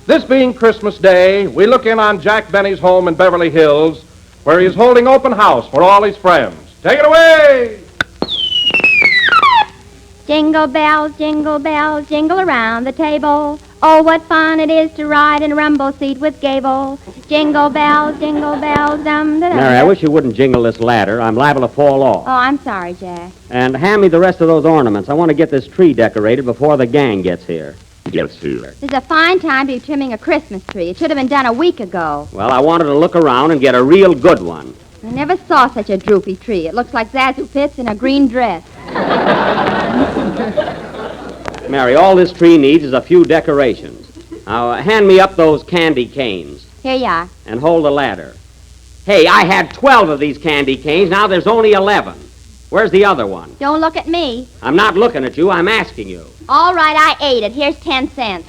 This being Christmas Day, we look in on Jack Benny's home in Beverly Hills, where he is holding open house for all his friends. Take it away! Jingle bells, jingle around the table. Oh, what fun it is to ride in a rumble seat with Gable. Jingle bells, dum-da-dum. Mary, I wish you wouldn't jingle this ladder. I'm liable to fall off. Oh, I'm sorry, Jack. And hand me the rest of those ornaments. I want to get this tree decorated before the gang gets here. Yes, sir. This is a fine time to be trimming a Christmas tree. It should have been done a week ago. Well, I wanted to look around and get a real good one. I never saw such a droopy tree. It looks like Zazu Pitts in a green dress. Mary, all this tree needs is a few decorations. Now, hand me up those candy canes. Here you are. And hold the ladder. Hey, I had 12 of these candy canes. Now there's only 11. Where's the other one? Don't look at me. I'm not looking at you. I'm asking you. All right, I ate it. Here's 10 cents.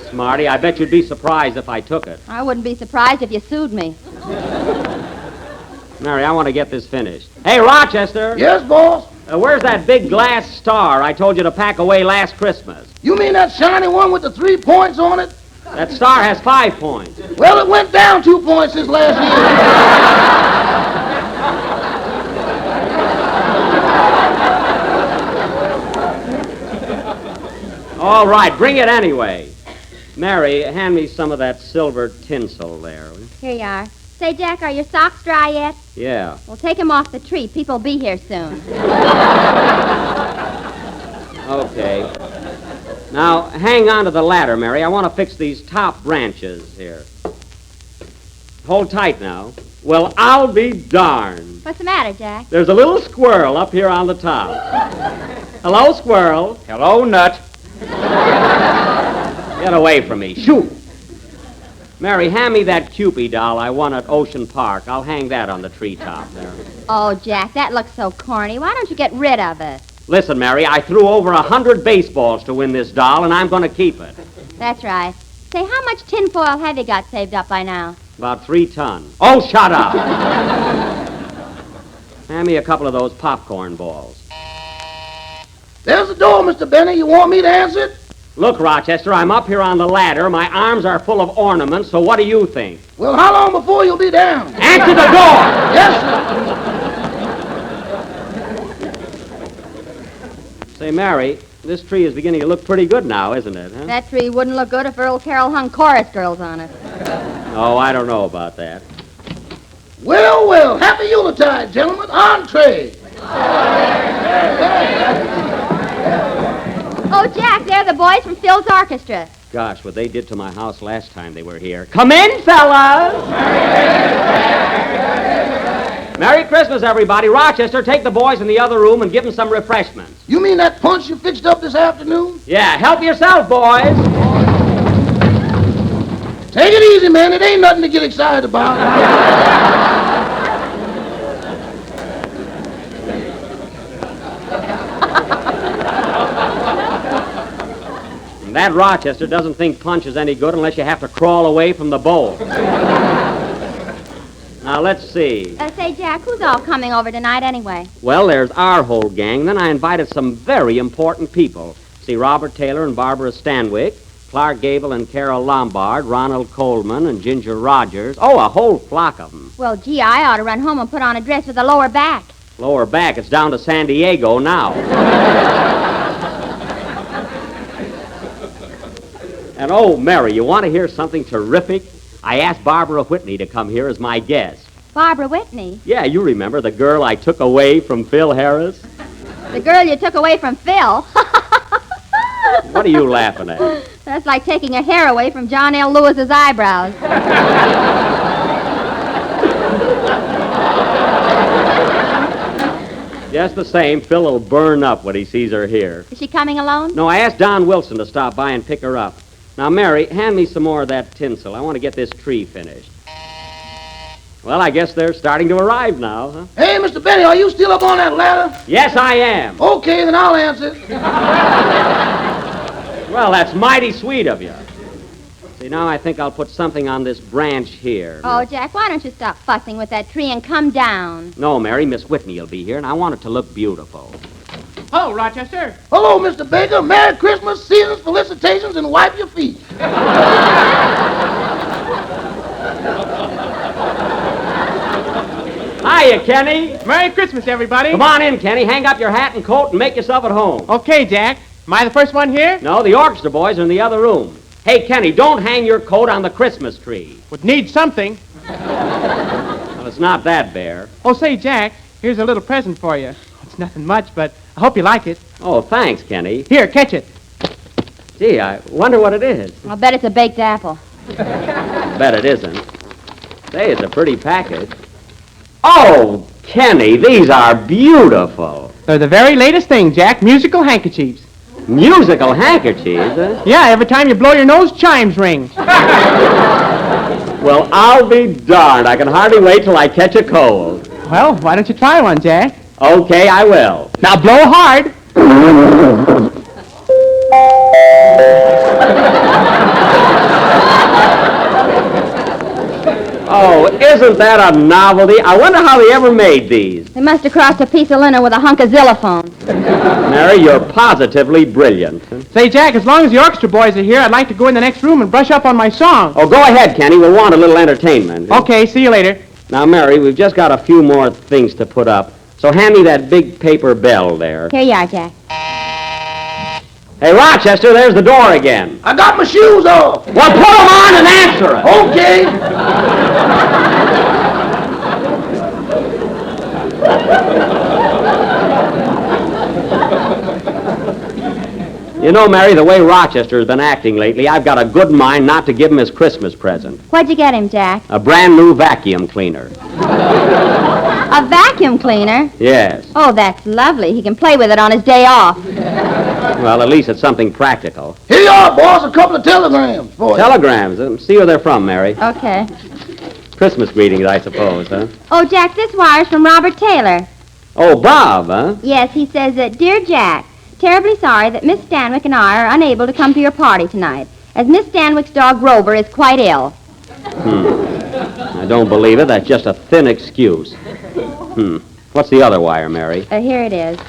Smarty, I bet you'd be surprised if I took it. I wouldn't be surprised if you sued me. Mary, I want to get this finished. Hey, Rochester! Yes, boss? Where's that big glass star I told you to pack away last Christmas? You mean that shiny one with the 3 points on it? That star has 5 points. Well, it went down 2 points this last year. All right, bring it anyway. Mary, hand me some of that silver tinsel there. Here you are. Say, Jack, are your socks dry yet? Yeah. Well, take them off the tree. People will be here soon. Okay. Now, hang on to the ladder, Mary. I want to fix these top branches here. Hold tight now. Well, I'll be darned. What's the matter, Jack? There's a little squirrel up here on the top. Hello, squirrel. Hello, Nut. Get away from me. Shoo! Mary, hand me that Cupid doll I won at Ocean Park. I'll hang that on the treetop there. Oh, Jack, that looks so corny. Why don't you get rid of it? Listen, Mary, I threw over 100 baseballs to win this doll, and I'm going to keep it. That's right. Say, how much tinfoil have you got saved up by now? About 3 tons. Oh, shut up! Hand me a couple of those popcorn balls. There's the door, Mr. Benny. You want me to answer it? Look, Rochester, I'm up here on the ladder. My arms are full of ornaments, so what do you think? Well, how long before you'll be down? Answer the door! Yes, sir. Say, Mary, this tree is beginning to look pretty good now, isn't it? Huh? That tree wouldn't look good if Earl Carroll hung chorus girls on it. Oh, I don't know about that. Well, happy Yuletide, gentlemen. Entree. Oh, Jack, they're the boys from Phil's orchestra. Gosh, what they did to my house last time they were here. Come in, fellas! Merry Christmas, everybody. Rochester, take the boys in the other room and give them some refreshments. You mean that punch you fixed up this afternoon? Yeah, help yourself, boys. Take it easy, man. It ain't nothing to get excited about. That Rochester doesn't think punch is any good unless you have to crawl away from the bowl. Now, let's see. Say, Jack, who's all coming over tonight anyway? Well, there's our whole gang. Then I invited some very important people. See, Robert Taylor and Barbara Stanwyck, Clark Gable and Carol Lombard, Ronald Coleman and Ginger Rogers. Oh, a whole flock of them. Well, gee, I ought to run home and put on a dress with a lower back. Lower back? It's down to San Diego now. And, oh, Mary, you want to hear something terrific? I asked Barbara Whitney to come here as my guest. Barbara Whitney? Yeah, you remember the girl I took away from Phil Harris? The girl you took away from Phil? What are you laughing at? That's like taking a hair away from John L. Lewis's eyebrows. Just the same, Phil will burn up when he sees her here. Is she coming alone? No, I asked Don Wilson to stop by and pick her up. Now, Mary, hand me some more of that tinsel. I want to get this tree finished. Well, I guess they're starting to arrive now, huh? Hey, Mr. Benny, are you still up on that ladder? Yes, I am. Okay, then I'll answer. Well, that's mighty sweet of you. See, now I think I'll put something on this branch here. Oh, Jack, why don't you stop fussing with that tree and come down? No, Mary, Miss Whitney will be here, and I want it to look beautiful. Hello, Rochester. Hello, Mr. Baker. Merry Christmas, season's felicitations, and wipe your feet. Hiya, Kenny. Merry Christmas, everybody. Come on in, Kenny. Hang up your hat and coat and make yourself at home. Okay, Jack. Am I the first one here? No, the orchestra boys are in the other room. Hey, Kenny, don't hang your coat on the Christmas tree. Would need something. Well, it's not that bare. Oh, say, Jack, here's a little present for you. It's nothing much, but I hope you like it. Oh, thanks, Kenny. Here, catch it. Gee, I wonder what it is. I'll bet it's a baked apple. Bet it isn't. Say, it's a pretty package. Oh, Kenny, these are beautiful. They're the very latest thing, Jack. Musical handkerchiefs. Musical handkerchiefs, huh? Yeah, every time you blow your nose, chimes ring. Well, I'll be darned. I can hardly wait till I catch a cold. Well, why don't you try one, Jack? Okay, I will. Now blow hard. Oh, isn't that a novelty? I wonder how they ever made these. They must have crossed a piece of linen with a hunk of xylophone. Mary, you're positively brilliant. Say, Jack, as long as the orchestra boys are here, I'd like to go in the next room and brush up on my song. Oh, go ahead, Kenny. We'll want a little entertainment. Okay, see you later. Now, Mary, we've just got a few more things to put up. So hand me that big paper bell there. Here you are, Jack. Hey, Rochester, there's the door again. I got my shoes off. Well, put them on and answer it. Okay. You know, Mary, the way Rochester's been acting lately, I've got a good mind not to give him his Christmas present. What'd you get him, Jack? A brand new vacuum cleaner. A vacuum cleaner? Yes. Oh, that's lovely. He can play with it on his day off. Well, at least it's something practical. Here you are, boss. A couple of telegrams for you. Telegrams. See where they're from, Mary. Okay. Christmas greetings, I suppose, huh? Oh, Jack, this wire's from Robert Taylor. Oh, Bob, huh? Yes, he says, Dear Jack, terribly sorry that Miss Stanwyck and I are unable to come to your party tonight, as Miss Stanwyck's dog Grover is quite ill. I don't believe it. That's just a thin excuse. What's the other wire, Mary? Here it is.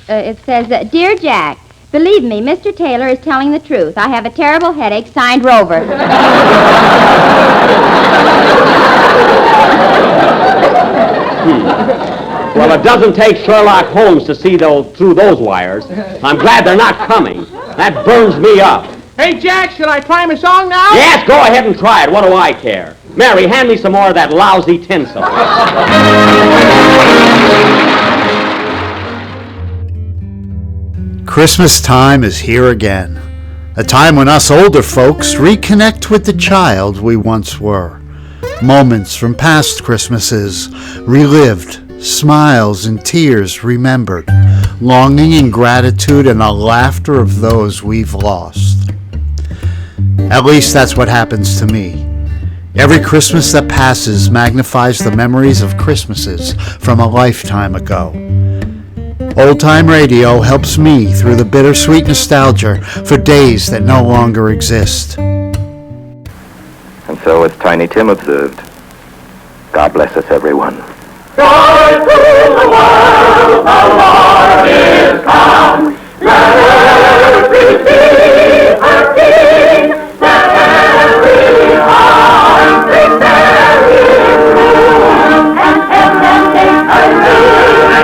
It says, Dear Jack, believe me, Mr. Taylor is telling the truth. I have a terrible headache, signed Rover. Well, it doesn't take Sherlock Holmes to see through those wires. I'm glad they're not coming. That burns me up. Hey, Jack, should I try my song now? Yes, go ahead and try it. What do I care? Mary, hand me some more of that lousy tinsel. Christmas time is here again. A time when us older folks reconnect with the child we once were. Moments from past Christmases relived, smiles and tears remembered, longing and gratitude and the laughter of those we've lost. At least that's what happens to me. Every Christmas that passes magnifies the memories of Christmases from a lifetime ago. Old-time radio helps me through the bittersweet nostalgia for days that no longer exist. And so, as Tiny Tim observed, God bless us, everyone. Joy to the world, the Lord is come. Let earth receive her King. Let every heart sing merry tune. And heaven take a new and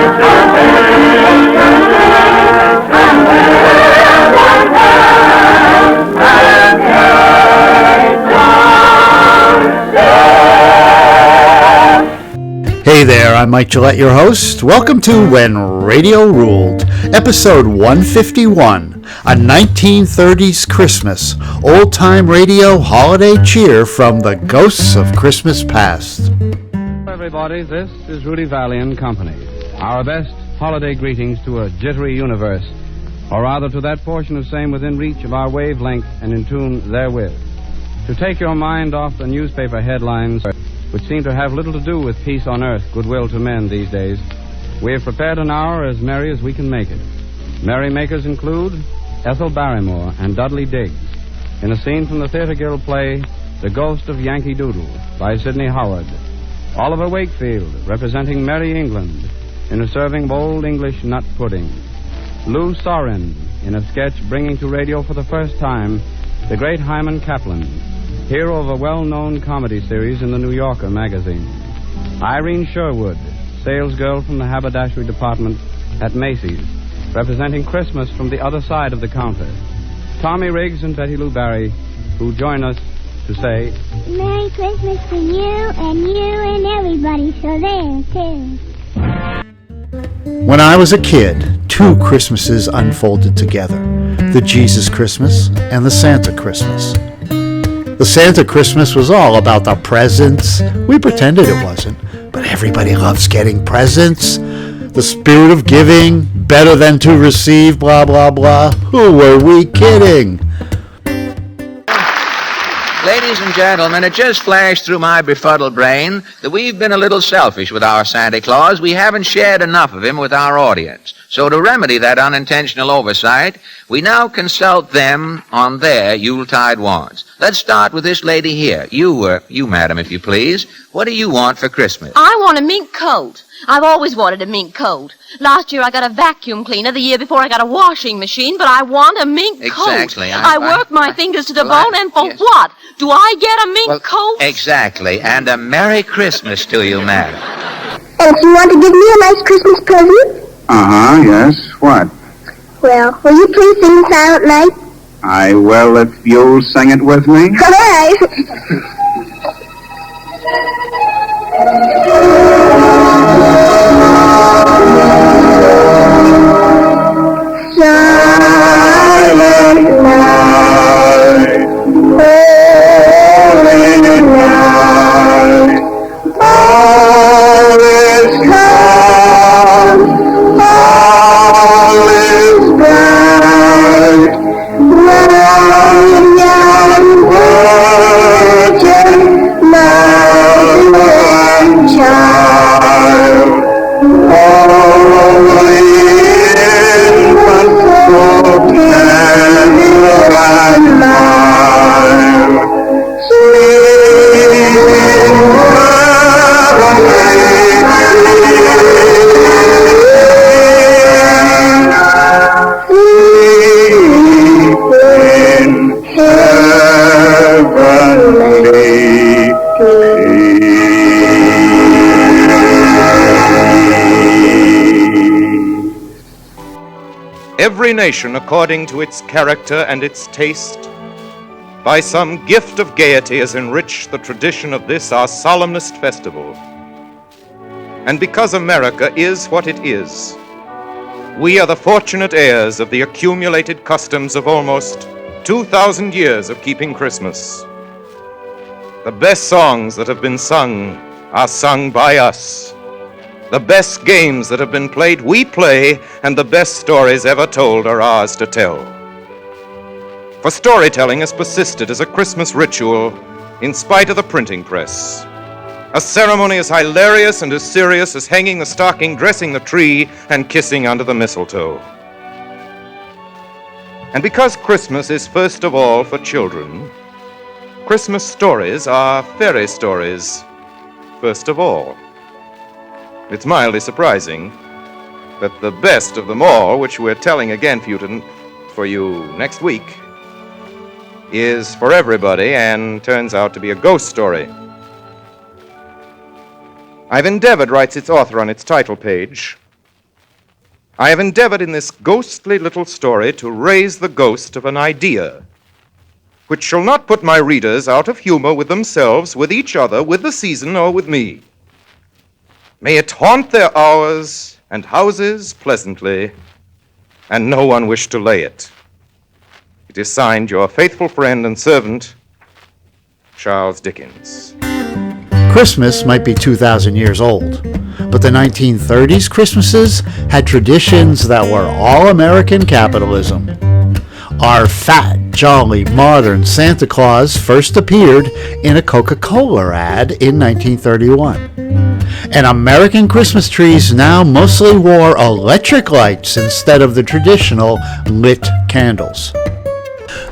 Hey there, I'm Mike Gillette, your host. Welcome to When Radio Ruled, episode 151, a 1930s Christmas, old-time radio holiday cheer from the ghosts of Christmas past. Hello, everybody. This is Rudy Vallee and Company. Our best holiday greetings to a jittery universe, or rather to that portion of same within reach of our wavelength and in tune therewith. To take your mind off the newspaper headlines, which seem to have little to do with peace on earth, goodwill to men these days, we have prepared an hour as merry as we can make it. Merry makers include Ethel Barrymore and Dudley Diggs in a scene from the Theatre Guild play The Ghost of Yankee Doodle by Sidney Howard. Oliver Wakefield representing Merry England in a serving of old English nut pudding. Lou Sorin in a sketch bringing to radio for the first time the great Hyman Kaplan, hero of a well-known comedy series in the New Yorker magazine. Irene Sherwood, salesgirl from the haberdashery department at Macy's, representing Christmas from the other side of the counter. Tommy Riggs and Betty Lou Barry, who join us to say, Merry Christmas to you and everybody, so there, too. When I was a kid, two Christmases unfolded together, the Jesus Christmas and the Santa Christmas. The Santa Christmas was all about the presents. We pretended it wasn't, but everybody loves getting presents. The spirit of giving, better than to receive, blah, blah, blah. Who were we kidding? Ladies and gentlemen, it just flashed through my befuddled brain that we've been a little selfish with our Santa Claus. We haven't shared enough of him with our audience. So to remedy that unintentional oversight, we now consult them on their Yuletide wants. Let's start with this lady here. You, madam, if you please. What do you want for Christmas? I want a mink coat. I've always wanted a mink coat. Last year I got a vacuum cleaner. The year before I got a washing machine. But I want a mink coat. Exactly. I work my fingers to the bone, and for what? Do I get a mink coat? Exactly. And a Merry Christmas to you, madam. And you want to give me a nice Christmas present? Uh-huh, yes. What? Well, will you please sing Silent Night? I will if you'll sing it with me. All right. Silent night, holy night, all is calm, all is bright, bright young virgin, mother and child, holy infant, so tender and mild, sleep in heavenly Every nation, according to its character and its taste, by some gift of gaiety has enriched the tradition of this our solemnest festival. And because America is what it is, we are the fortunate heirs of the accumulated customs of almost 2,000 years of keeping Christmas. The best songs that have been sung are sung by us. The best games that have been played, we play, and the best stories ever told are ours to tell. For storytelling has persisted as a Christmas ritual in spite of the printing press. A ceremony as hilarious and as serious as hanging the stocking, dressing the tree, and kissing under the mistletoe. And because Christmas is first of all for children, Christmas stories are fairy stories first of all. It's mildly surprising that the best of them all, which we're telling again for you next week, is for everybody and turns out to be a ghost story. I've endeavored, writes its author on its title page, I have endeavored in this ghostly little story to raise the ghost of an idea, which shall not put my readers out of humor with themselves, with each other, with the season, or with me. May it haunt their hours and houses pleasantly, and no one wish to lay it. It is signed your faithful friend and servant, Charles Dickens. Christmas might be 2,000 years old, but the 1930s Christmases had traditions that were all American capitalism. Our fat, jolly, modern Santa Claus first appeared in a Coca-Cola ad in 1931. And American Christmas trees now mostly wore electric lights instead of the traditional lit candles.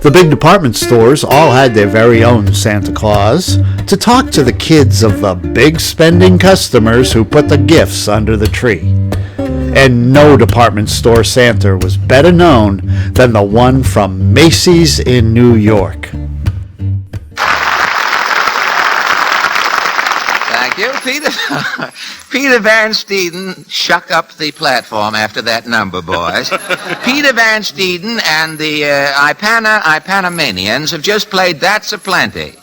The big department stores all had their very own Santa Claus to talk to the kids of the big spending customers who put the gifts under the tree. And no department store Santa was better known than the one from Macy's in New York. Thank you, Peter. Peter Van Steeden, shuck up the platform after that number, boys. Peter Van Steeden and the Ipanamanians have just played That's a Plenty.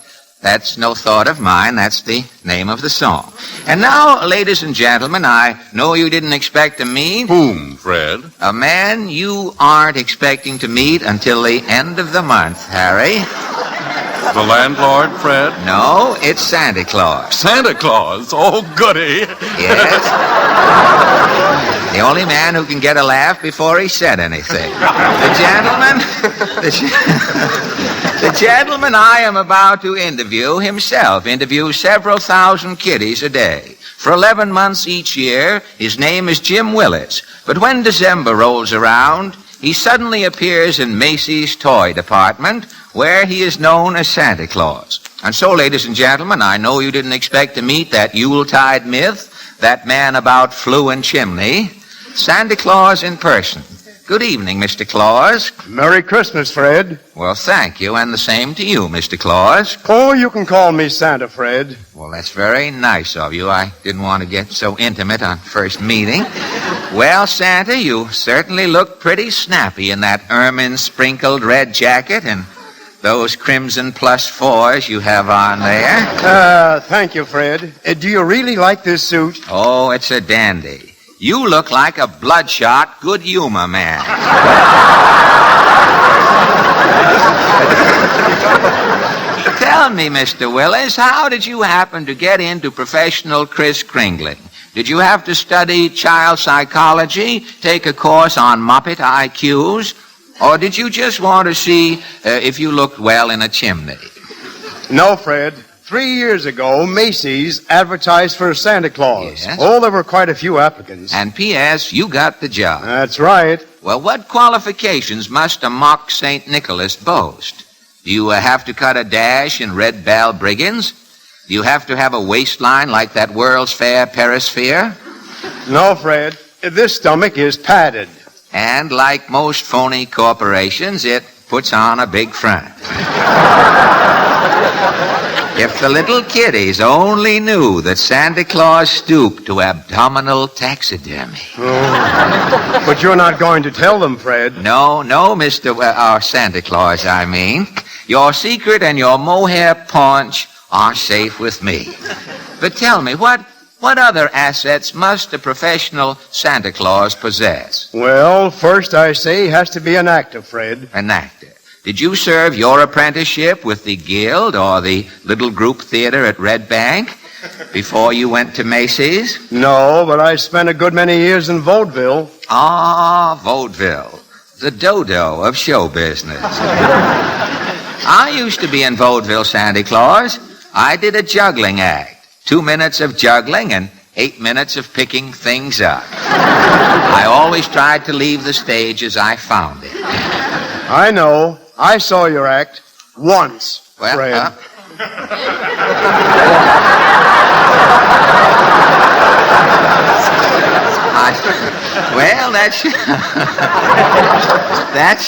That's no thought of mine. That's the name of the song. And now, ladies and gentlemen, I know you didn't expect to meet... Whom, Fred? A man you aren't expecting to meet until the end of the month, Harry. The landlord, Fred? No, it's Santa Claus. Santa Claus? Oh, goody. Yes. The only man who can get a laugh before he said anything. The gentleman I am about to interview himself interviews several thousand kiddies a day. For 11 months each year, his name is Jim Willis. But when December rolls around, he suddenly appears in Macy's toy department, where he is known as Santa Claus. And so, ladies and gentlemen, I know you didn't expect to meet that Yuletide myth, that man about flue and chimney, Santa Claus in person. Good evening, Mr. Claus. Merry Christmas, Fred. Well, thank you, and the same to you, Mr. Claus. Oh, you can call me Santa, Fred. Well, that's very nice of you. I didn't want to get so intimate on first meeting. Well, Santa, you certainly look pretty snappy in that ermine-sprinkled red jacket and those crimson +4s you have on there. Thank you, Fred. Do you really like this suit? Oh, it's a dandy. You look like a bloodshot, good humor man. Tell me, Mr. Willis, how did you happen to get into professional kris-kringling? Did you have to study child psychology, take a course on Muppet IQs, or did you just want to see if you looked well in a chimney? No, Fred. 3 years ago, Macy's advertised for Santa Claus. Yes? Oh, there were quite a few applicants. And P.S., you got the job. That's right. Well, what qualifications must a mock St. Nicholas boast? Do you have to cut a dash in Red Ball Brigands? Do you have to have a waistline like that World's Fair Perisphere? No, Fred. This stomach is padded. And like most phony corporations, it puts on a big front. If the little kiddies only knew that Santa Claus stooped to abdominal taxidermy. Oh. But you're not going to tell them, Fred. No, Mr. Santa Claus, I mean. Your secret and your mohair paunch are safe with me. But tell me, what other assets must a professional Santa Claus possess? Well, first I say he has to be an actor, Fred. An actor. Did you serve your apprenticeship with the Guild or the Little Group Theater at Red Bank before you went to Macy's? No, but I spent a good many years in vaudeville. Ah, vaudeville. The dodo of show business. I used to be in vaudeville, Santa Claus. I did a juggling act. 2 minutes of juggling and 8 minutes of picking things up. I always tried to leave the stage as I found it. I know. I saw your act once, well, Fred. That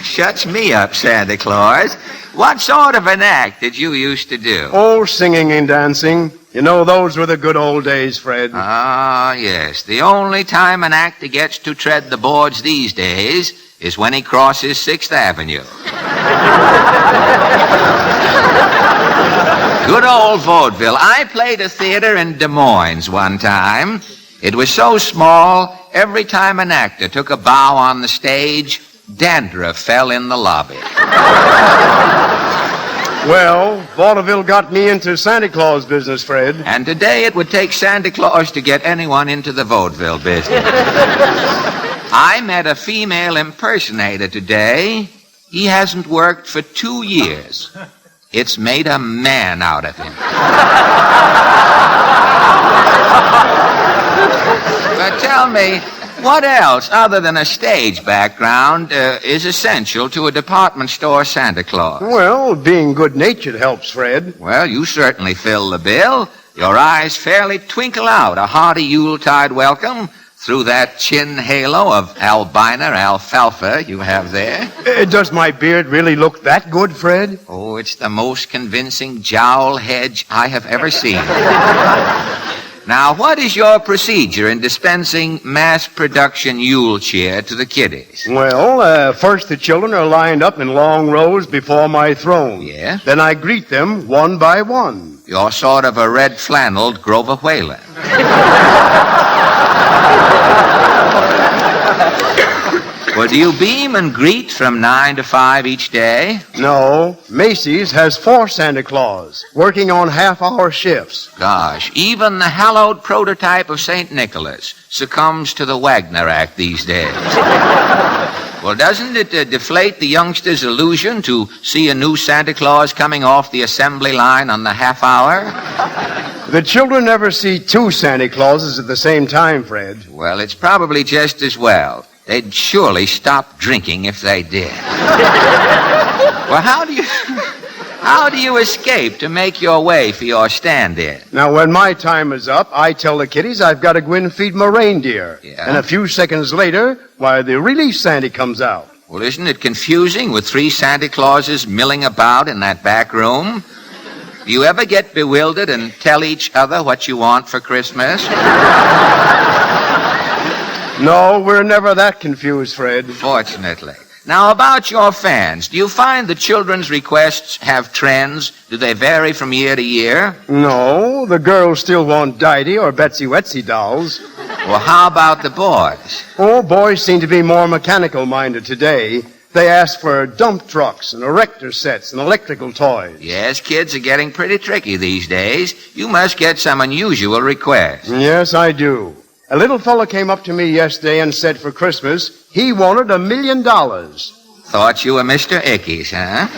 shuts me up, Santa Claus. What sort of an act did you used to do? Oh, singing and dancing. You know, those were the good old days, Fred. Ah, yes. The only time an actor gets to tread the boards these days is when he crosses 6th Avenue. Good old vaudeville. I played a theater in Des Moines one time. It was so small, every time an actor took a bow on the stage, dandruff fell in the lobby. Well, vaudeville got me into Santa Claus business, Fred. And today it would take Santa Claus to get anyone into the vaudeville business. I met a female impersonator today. He hasn't worked for 2 years. It's made a man out of him. But tell me, what else, other than a stage background, is essential to a department store Santa Claus? Well, being good-natured helps, Fred. Well, you certainly fill the bill. Your eyes fairly twinkle out a hearty Yuletide welcome through that chin halo of albina alfalfa you have there. Does my beard really look that good, Fred? Oh, it's the most convincing jowl hedge I have ever seen. Now, what is your procedure in dispensing mass production Yule cheer to the kiddies? Well, first the children are lined up in long rows before my throne. Yeah? Then I greet them one by one. You're sort of a red-flanneled Grover Whalen. Well, do you beam and greet from 9 to 5 each day? No. Macy's has 4 Santa Claus, working on half-hour shifts. Gosh, even the hallowed prototype of St. Nicholas succumbs to the Wagner Act these days. Well, doesn't it deflate the youngsters' illusion to see a new Santa Claus coming off the assembly line on the half hour? The children never see 2 Santa Clauses at the same time, Fred. Well, it's probably just as well. They'd surely stop drinking if they did. Well, how do you escape to make your way for your stand-in? Now, when my time is up, I tell the kiddies I've got to go in and feed my reindeer. Yeah? And a few seconds later, why, the relief Santa comes out. Well, isn't it confusing with 3 Santa Clauses milling about in that back room? Do you ever get bewildered and tell each other what you want for Christmas? No, we're never that confused, Fred. Fortunately. Now, about your fans, do you find the children's requests have trends? Do they vary from year to year? No, the girls still want Didey or Betsy Wetsy dolls. Well, how about the boys? Oh, boys seem to be more mechanical-minded today. They ask for dump trucks and erector sets and electrical toys. Yes, kids are getting pretty tricky these days. You must get some unusual requests. Yes, I do. A little fellow came up to me yesterday and said for Christmas he wanted $1 million. Thought you were Mr. Ickes, huh?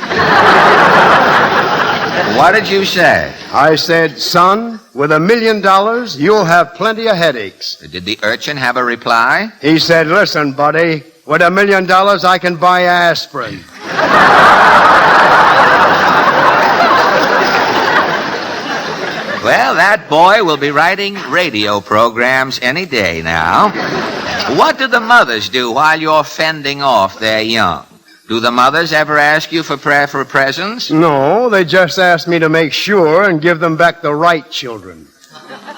What did you say? I said, son, with $1 million, you'll have plenty of headaches. Did the urchin have a reply? He said, listen, buddy, with $1 million, I can buy aspirin. Well, that boy will be writing radio programs any day now. What do the mothers do while you're fending off their young? Do the mothers ever ask you for presents? No, they just ask me to make sure and give them back the right children.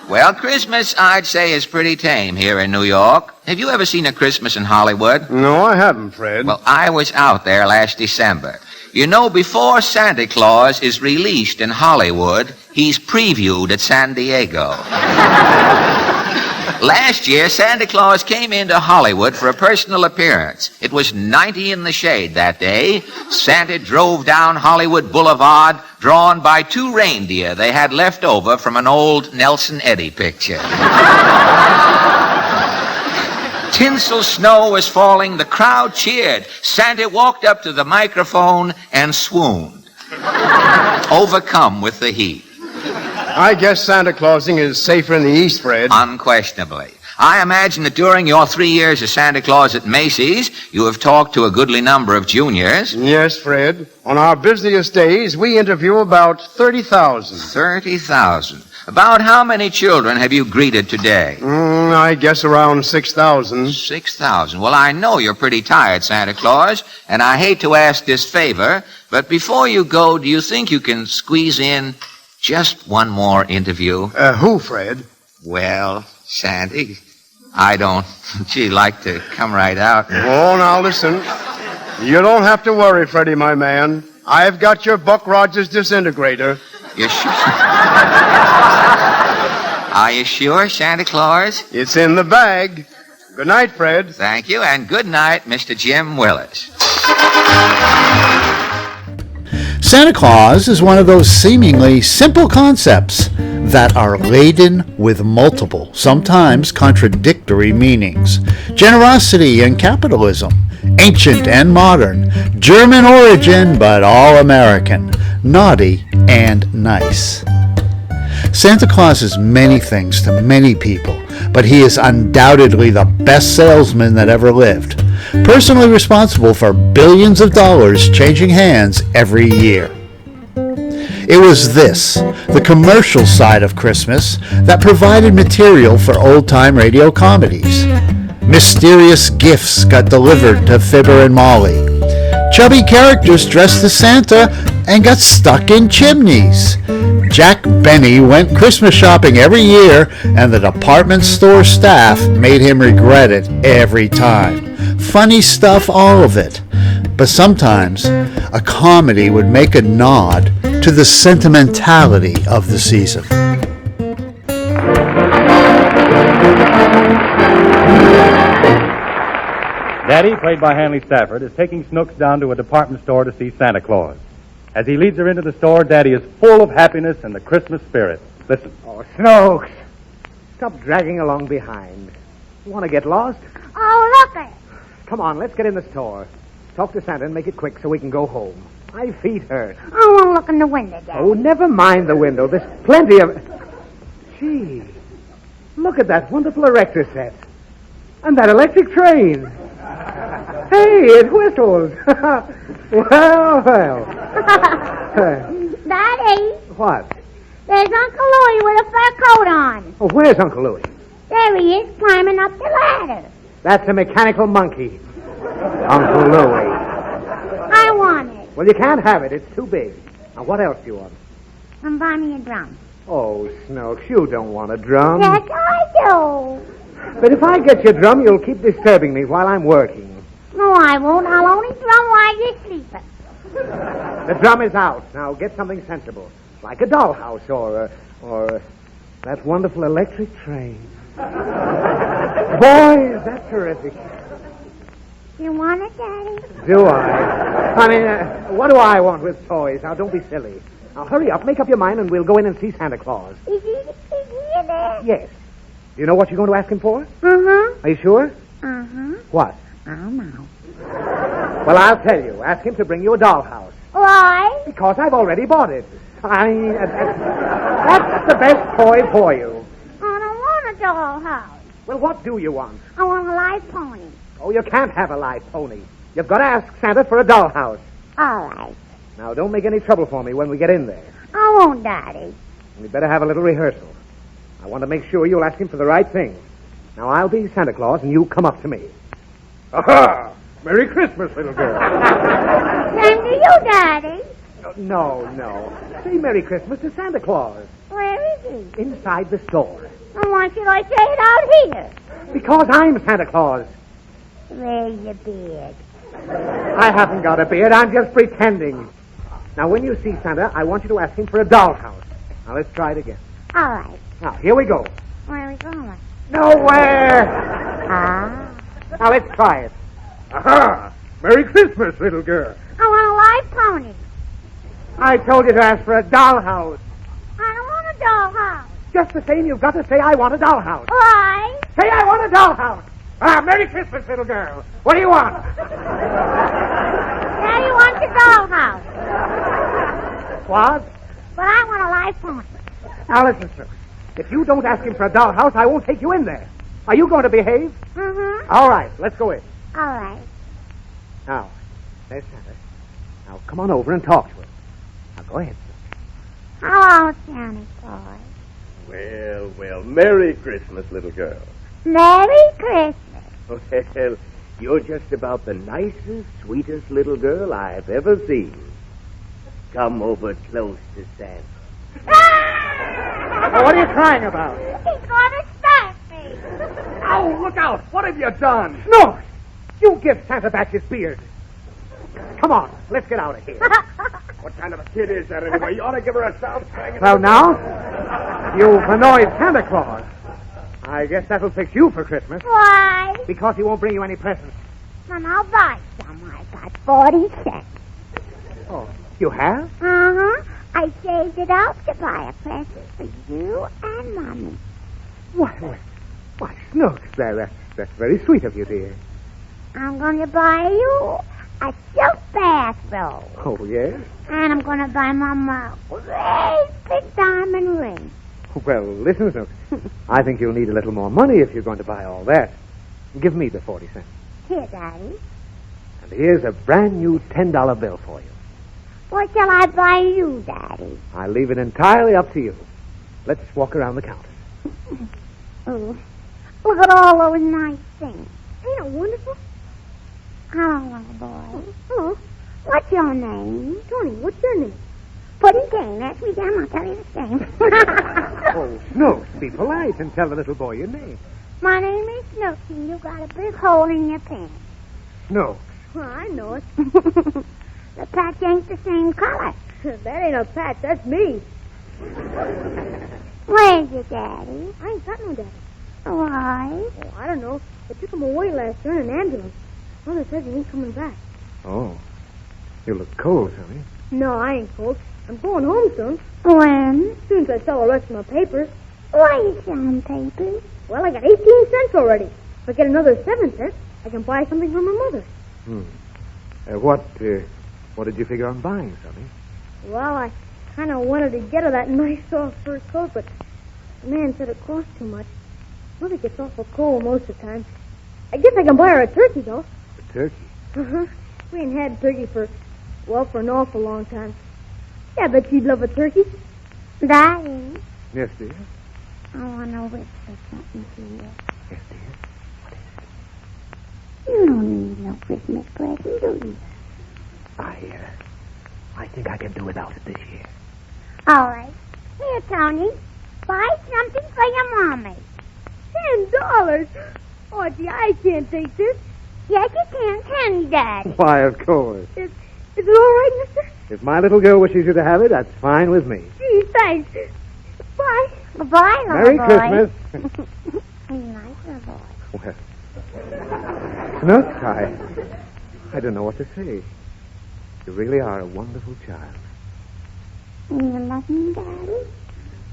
Well, Christmas, I'd say, is pretty tame here in New York. Have you ever seen a Christmas in Hollywood? No, I haven't, Fred. Well, I was out there last December. You know, before Santa Claus is released in Hollywood, he's previewed at San Diego. Last year, Santa Claus came into Hollywood for a personal appearance. It was 90 in the shade that day. Santa drove down Hollywood Boulevard, drawn by 2 reindeer they had left over from an old Nelson Eddy picture. Tinsel snow was falling. The crowd cheered. Santa walked up to the microphone and swooned, overcome with the heat. I guess Santa Clausing is safer in the East, Fred. Unquestionably. I imagine that during your 3 years as Santa Claus at Macy's, you have talked to a goodly number of juniors. Yes, Fred. On our busiest days, we interview about 30,000. 30,000. About how many children have you greeted today? I guess around 6,000. 6,000. Well, I know you're pretty tired, Santa Claus, and I hate to ask this favor, but before you go, do you think you can squeeze in just one more interview? Who, Fred? Well, Sandy, I don't, like to come right out. Oh, now listen. You don't have to worry, Freddie, my man. I've got your Buck Rogers disintegrator. You sure? Are you sure, Santa Claus? It's in the bag. Good night, Fred. Thank you, and good night, Mr. Jim Willis. Santa Claus is one of those seemingly simple concepts that are laden with multiple, sometimes contradictory meanings. Generosity and capitalism, ancient and modern, German origin but all American, naughty and nice. Santa Claus is many things to many people, but he is undoubtedly the best salesman that ever lived, personally responsible for billions of dollars changing hands every year. It was this, the commercial side of Christmas, that provided material for old-time radio comedies. Mysterious gifts got delivered to Fibber and Molly. Chubby characters dressed as Santa and got stuck in chimneys. Jack Benny went Christmas shopping every year, and the department store staff made him regret it every time. Funny stuff, all of it. But sometimes a comedy would make a nod to the sentimentality of the season. Daddy, played by Hanley Stafford, is taking Snooks down to a department store to see Santa Claus. As he leads her into the store, Daddy is full of happiness and the Christmas spirit. Listen. Oh, Snooks! Stop dragging along behind. You want to get lost? Oh, look at it. Come on, let's get in the store. Talk to Santa and make it quick so we can go home. My feet hurt. I want to look in the window, Daddy. Oh, never mind the window. There's plenty of... Gee, look at that wonderful erector set. And that electric train. Hey, it whistles. Well. Daddy. What? There's Uncle Louie with a fur coat on. Oh, where's Uncle Louie? There he is, climbing up the ladder. That's a mechanical monkey. Uncle Louie. I want it. Well, you can't have it. It's too big. Now, what else do you want? And buy me a drum. Oh, Snooks, you don't want a drum. Yes, I do. But if I get your drum, you'll keep disturbing me while I'm working. No, I won't. I'll only drum while you're sleeping. The drum is out. Now, get something sensible. Like a dollhouse or that wonderful electric train. Boy, is that terrific. You want it, Daddy? Do I? I mean, what do I want with toys? Now, don't be silly. Now, hurry up, make up your mind, and we'll go in and see Santa Claus. Is he in there? Yes. Do you know what you're going to ask him for? Uh-huh. Are you sure? Uh-huh. What? I don't know. Well, I'll tell you. Ask him to bring you a dollhouse. Why? Because I've already bought it. That's the best toy for you. I don't want a dollhouse. Well, what do you want? I want a live pony. Oh, you can't have a live pony. You've got to ask Santa for a dollhouse. All right. Now, don't make any trouble for me when we get in there. I won't, Daddy. We better have a little rehearsal. I want to make sure you'll ask him for the right thing. Now, I'll be Santa Claus, and you come up to me. Aha! Merry Christmas, little girl. Same to you, Daddy. No. Say Merry Christmas to Santa Claus. Where is he? Inside the store. And why should I say it out here? Because I'm Santa Claus. Where's your beard? I haven't got a beard. I'm just pretending. Now, when you see Santa, I want you to ask him for a dollhouse. Now, let's try it again. All right. Now, here we go. Where are we going? Nowhere! Ah. Now, let's try it. Aha! Merry Christmas, little girl. I want a live pony. I told you to ask for a dollhouse. I don't want a dollhouse. Just the same, you've got to say, I want a dollhouse. Why? Say, I want a dollhouse. Ah, Merry Christmas, little girl. What do you want? Daddy wants a dollhouse. What? But I want a live pony. Now, listen, sir. If you don't ask him for a dollhouse, I won't take you in there. Are you going to behave? Mm-hmm. All right, let's go in. All right. Now, there's Santa. Now, come on over and talk to him. Now, go ahead, sir. Hello, Santa Claus. Well, Merry Christmas, little girl. Merry Christmas. Well, you're just about the nicest, sweetest little girl I've ever seen. Come over close to Santa. Now, what are you crying about? He's going to smack me. Oh, look out. What have you done? No. You give Santa back his beard. Come on. Let's get out of here. What kind of a kid is that anyway? You ought to give her a sound bang. Well, now, you've annoyed Santa Claus. I guess that'll fix you for Christmas. Why? Because he won't bring you any presents. Then I'll buy some. I got 40 cents. Oh, you have? Uh-huh. I saved it up to buy a present for you and Mommy. Why, Snooks, that's very sweet of you, dear. I'm going to buy you a silk bathrobe. Oh, yes? And I'm going to buy Mama a great big diamond ring. Well, listen, Snooks. I think you'll need a little more money if you're going to buy all that. Give me the 40 cents. Here, Daddy. And here's a brand new $10 bill for you. What shall I buy you, Daddy? I leave it entirely up to you. Let's walk around the counter. Oh, look at all those nice things. Ain't it wonderful? Hello, little boy. Hello. What's your name? Tony, what's your name? Pudding Cane. Ask me again, I'll tell you the same. Oh, Snooks, be polite and tell the little boy your name. My name is Snooks, and you got a big hole in your pants. Snooks. Well, I know it. The patch ain't the same color. That ain't a patch, that's me. Where's your daddy? I ain't got no daddy. Why? Oh, I don't know. They took him away last year in an ambulance. Mother says he ain't coming back. Oh. You look cold, Tony. No, I ain't cold. I'm going home soon. When? As soon as I sell the rest of my papers. Why are you selling papers? Well, I got 18 cents already. If I get another 7 cents, I can buy something for my mother. What did you figure on buying, Sonny? Well, I kind of wanted to get her that nice soft fur coat, but the man said it cost too much. Mother gets awful cold most of the time. I guess I can buy her a turkey, though. A turkey? Uh-huh. We ain't had turkey for an awful long time. Yeah, I bet you'd love a turkey. Daddy, Yes, dear. I want to whisper something to you. Yes, dear. You don't need no Christmas present, do you? I think I can do without it this year. All right. Here, Tony. Buy something for your mommy. $10? Oh, gee, I can't take this. Yes, you can you, Daddy? Why, of course. Is it all right, mister? If my little girl wishes you to have it, that's fine with me. Gee, thanks. Bye. Goodbye, little Merry boy. Christmas. He's a nice little boy. Well, Snooks, I don't know what to say. You really are a wonderful child. You love me, Daddy?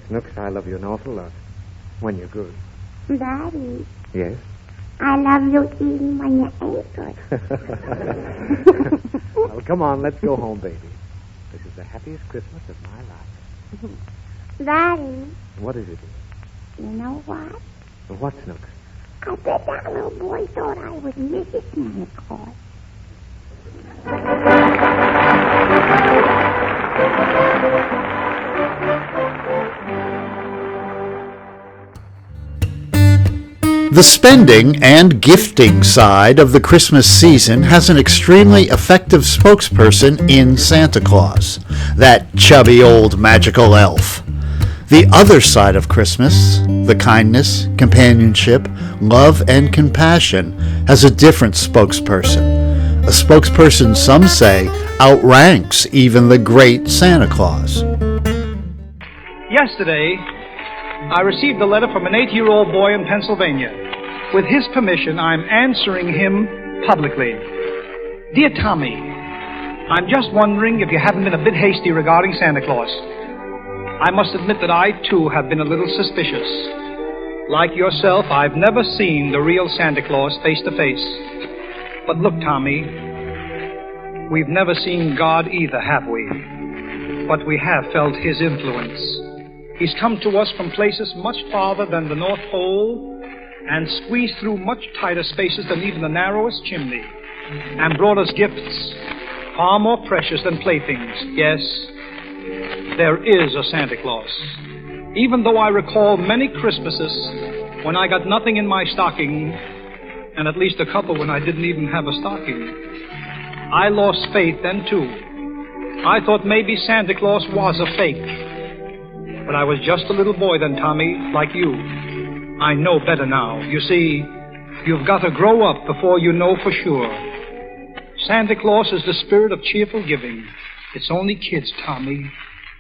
Snooks, I love you an awful lot. When you're good. Daddy, Yes? I love you even when you ain't good. Well, come on, let's go home, baby. This is the happiest Christmas of my life. Daddy, What is it? you know what? What, Snooks? I bet that little boy thought I was Mrs. Santa Claus. The spending and gifting side of the Christmas season has an extremely effective spokesperson in Santa Claus, that chubby old magical elf. The other side of Christmas, the kindness, companionship, love, and compassion, has a different spokesperson. A spokesperson, some say, outranks even the great Santa Claus. Yesterday, I received a letter from an 8-year-old boy in Pennsylvania. With his permission, I'm answering him publicly. Dear Tommy, I'm just wondering if you haven't been a bit hasty regarding Santa Claus. I must admit that I, too, have been a little suspicious. Like yourself, I've never seen the real Santa Claus face to face. But look, Tommy, we've never seen God either, have we? But we have felt his influence. He's come to us from places much farther than the North Pole and squeezed through much tighter spaces than even the narrowest chimney and brought us gifts far more precious than playthings. Yes, there is a Santa Claus. Even though I recall many Christmases when I got nothing in my stocking, and at least a couple when I didn't even have a stocking, I lost faith then too. I thought maybe Santa Claus was a fake. But I was just a little boy then, Tommy, like you. I know better now. You see, you've got to grow up before you know for sure. Santa Claus is the spirit of cheerful giving. It's only kids, Tommy,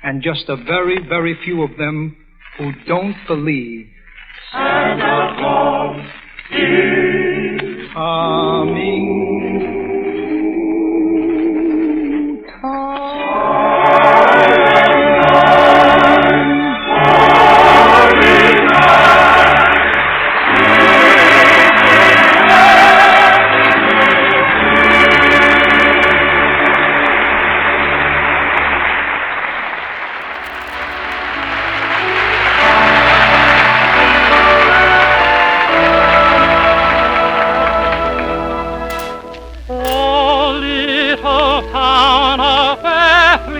and just a very, very few of them who don't believe. Santa Claus is coming. town of Bethlehem.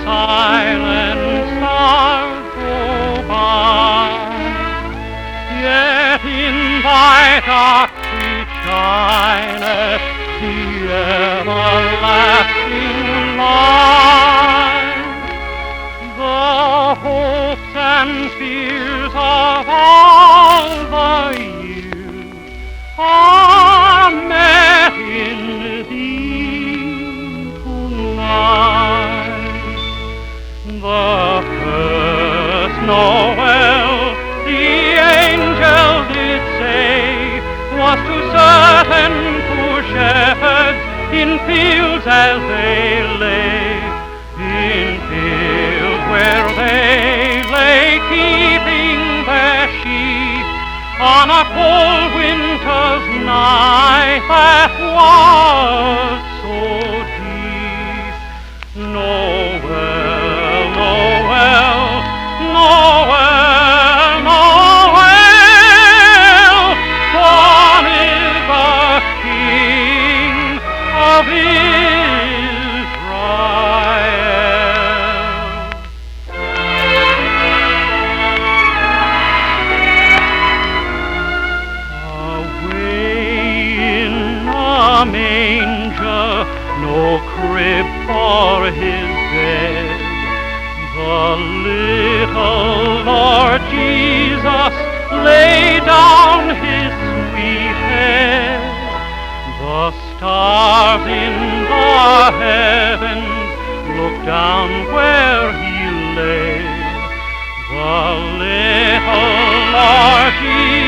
silent stars go by, yet in thy dark street shineth the everlasting light. The hopes and fears of all the years are met in thee tonight. The first Noel, the angel did say, was to certain poor shepherds in fields as they lay, in fields where they lay keeping their sheep on a cold winter's night that was so deep. Noel, Noel, Noel, Noel, born is the King of for his bed, the little Lord Jesus lay down his sweet head. The stars in the heavens looked down where he lay. The little Lord Jesus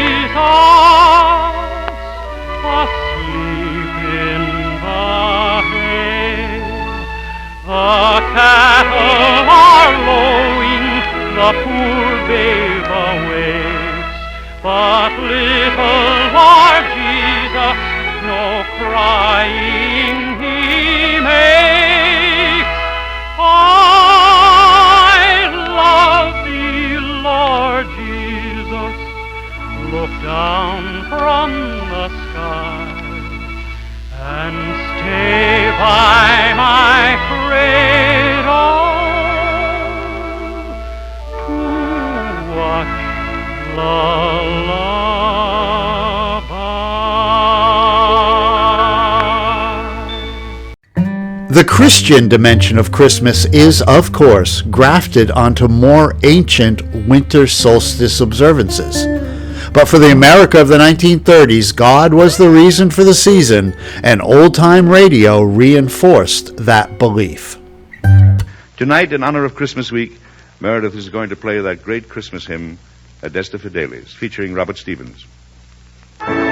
asleep in the hay. The cattle are lowing, the poor babe awakes, but little Lord Jesus no crying he makes. I love thee, Lord Jesus, look down from the sky and stay by my cradle to watch the lullaby. The Christian dimension of Christmas is, of course, grafted onto more ancient winter solstice observances. But for the America of the 1930s, God was the reason for the season, and old-time radio reinforced that belief. Tonight, in honor of Christmas week, Meredith is going to play that great Christmas hymn, Adeste Fideles, featuring Robert Stevens. King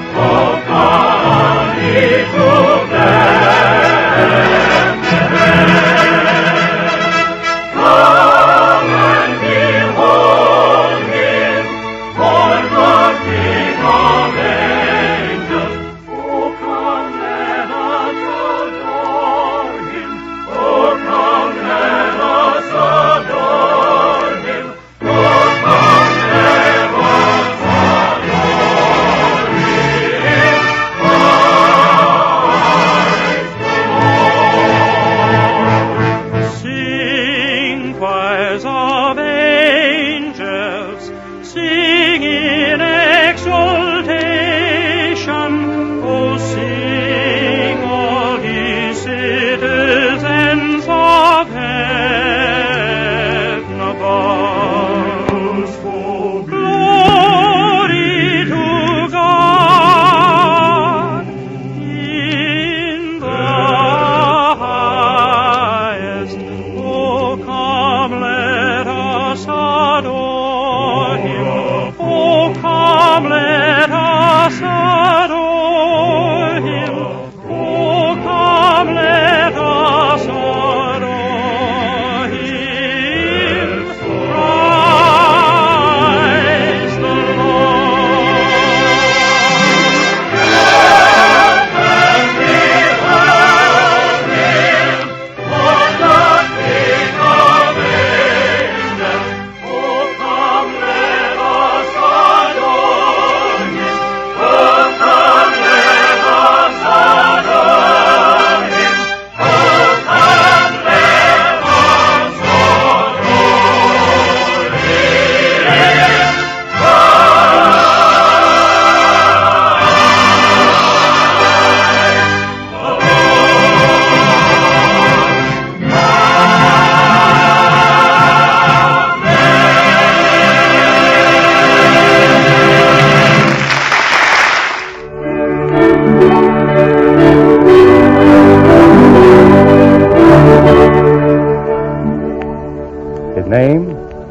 of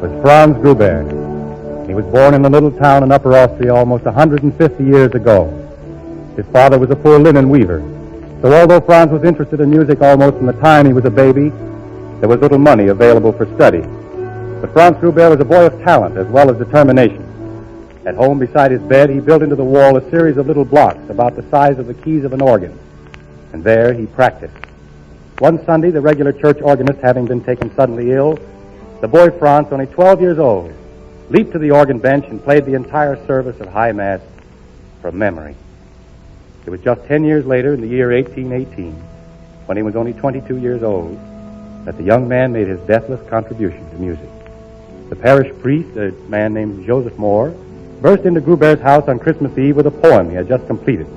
was Franz Gruber. He was born in a little town in Upper Austria almost 150 years ago. His father was a poor linen weaver. So although Franz was interested in music almost from the time he was a baby, there was little money available for study. But Franz Gruber was a boy of talent as well as determination. At home beside his bed, he built into the wall a series of little blocks about the size of the keys of an organ. And there he practiced. One Sunday, the regular church organist having been taken suddenly ill, the boy Franz, only 12 years old, leaped to the organ bench and played the entire service of High Mass from memory. It was just 10 years later, in the year 1818, when he was only 22 years old, that the young man made his deathless contribution to music. The parish priest, a man named Joseph Moore, burst into Gruber's house on Christmas Eve with a poem he had just completed.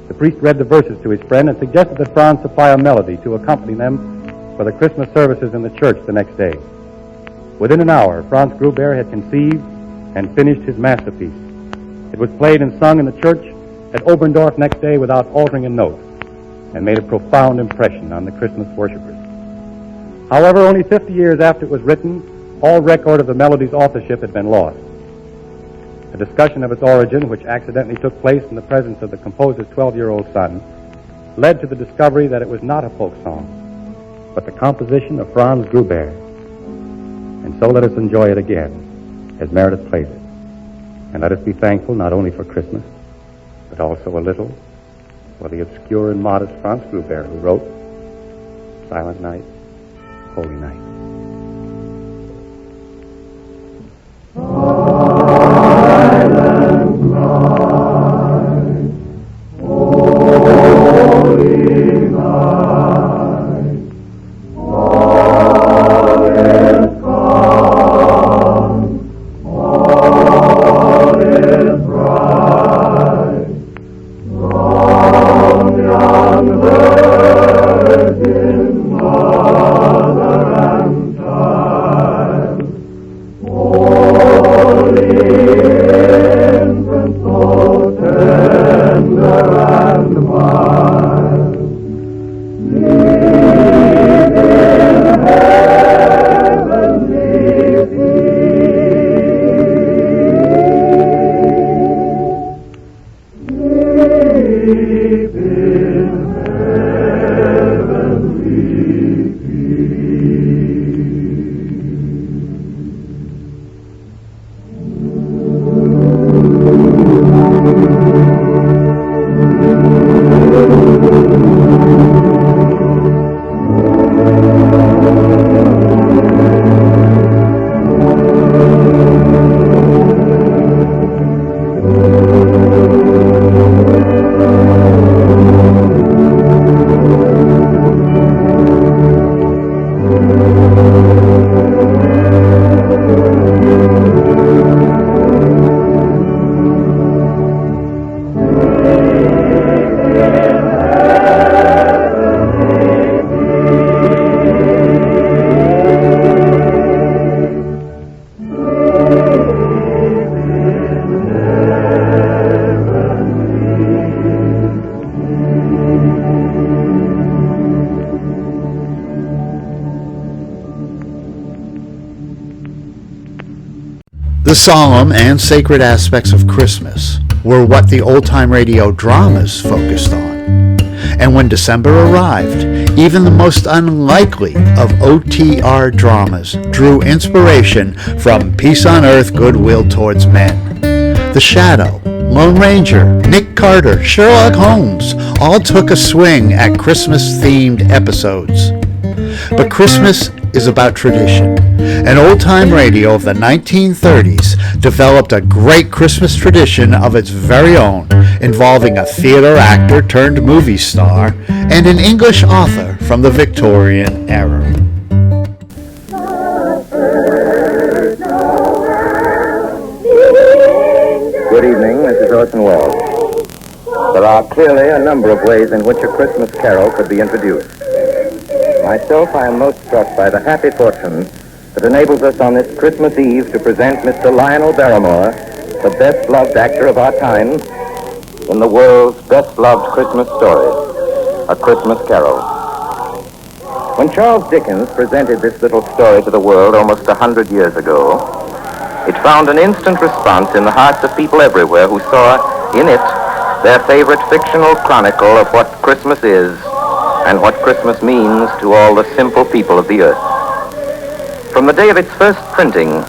The priest read the verses to his friend and suggested that Franz supply a melody to accompany them for the Christmas services in the church the next day. Within an hour, Franz Gruber had conceived and finished his masterpiece. It was played and sung in the church at Oberndorf next day without altering a note, and made a profound impression on the Christmas worshipers. However, only 50 years after it was written, all record of the melody's authorship had been lost. A discussion of its origin, which accidentally took place in the presence of the composer's 12-year-old son, led to the discovery that it was not a folk song, but the composition of Franz Gruber. And so let us enjoy it again, as Meredith plays it. And let us be thankful not only for Christmas, but also a little for the obscure and modest Franz Gruber, who wrote Silent Night, Holy Night. The solemn and sacred aspects of Christmas were what the old-time radio dramas focused on. And when December arrived, even the most unlikely of OTR dramas drew inspiration from Peace on Earth, Goodwill Towards Men. The Shadow, Lone Ranger, Nick Carter, Sherlock Holmes all took a swing at Christmas-themed episodes. But Christmas is about tradition. And old-time radio of the 1930s developed a great Christmas tradition of its very own, involving a theater actor turned movie star and an English author from the Victorian era. Good evening, this is Orson Welles. There are clearly a number of ways in which a Christmas carol could be introduced. Myself, I am most struck by the happy fortune that enables us on this Christmas Eve to present Mr. Lionel Barrymore, the best-loved actor of our time, in the world's best-loved Christmas story, A Christmas Carol. When Charles Dickens presented this little story to the world almost 100 years ago, it found an instant response in the hearts of people everywhere who saw in it their favorite fictional chronicle of what Christmas is and what Christmas means to all the simple people of the earth. From the day of its first printing,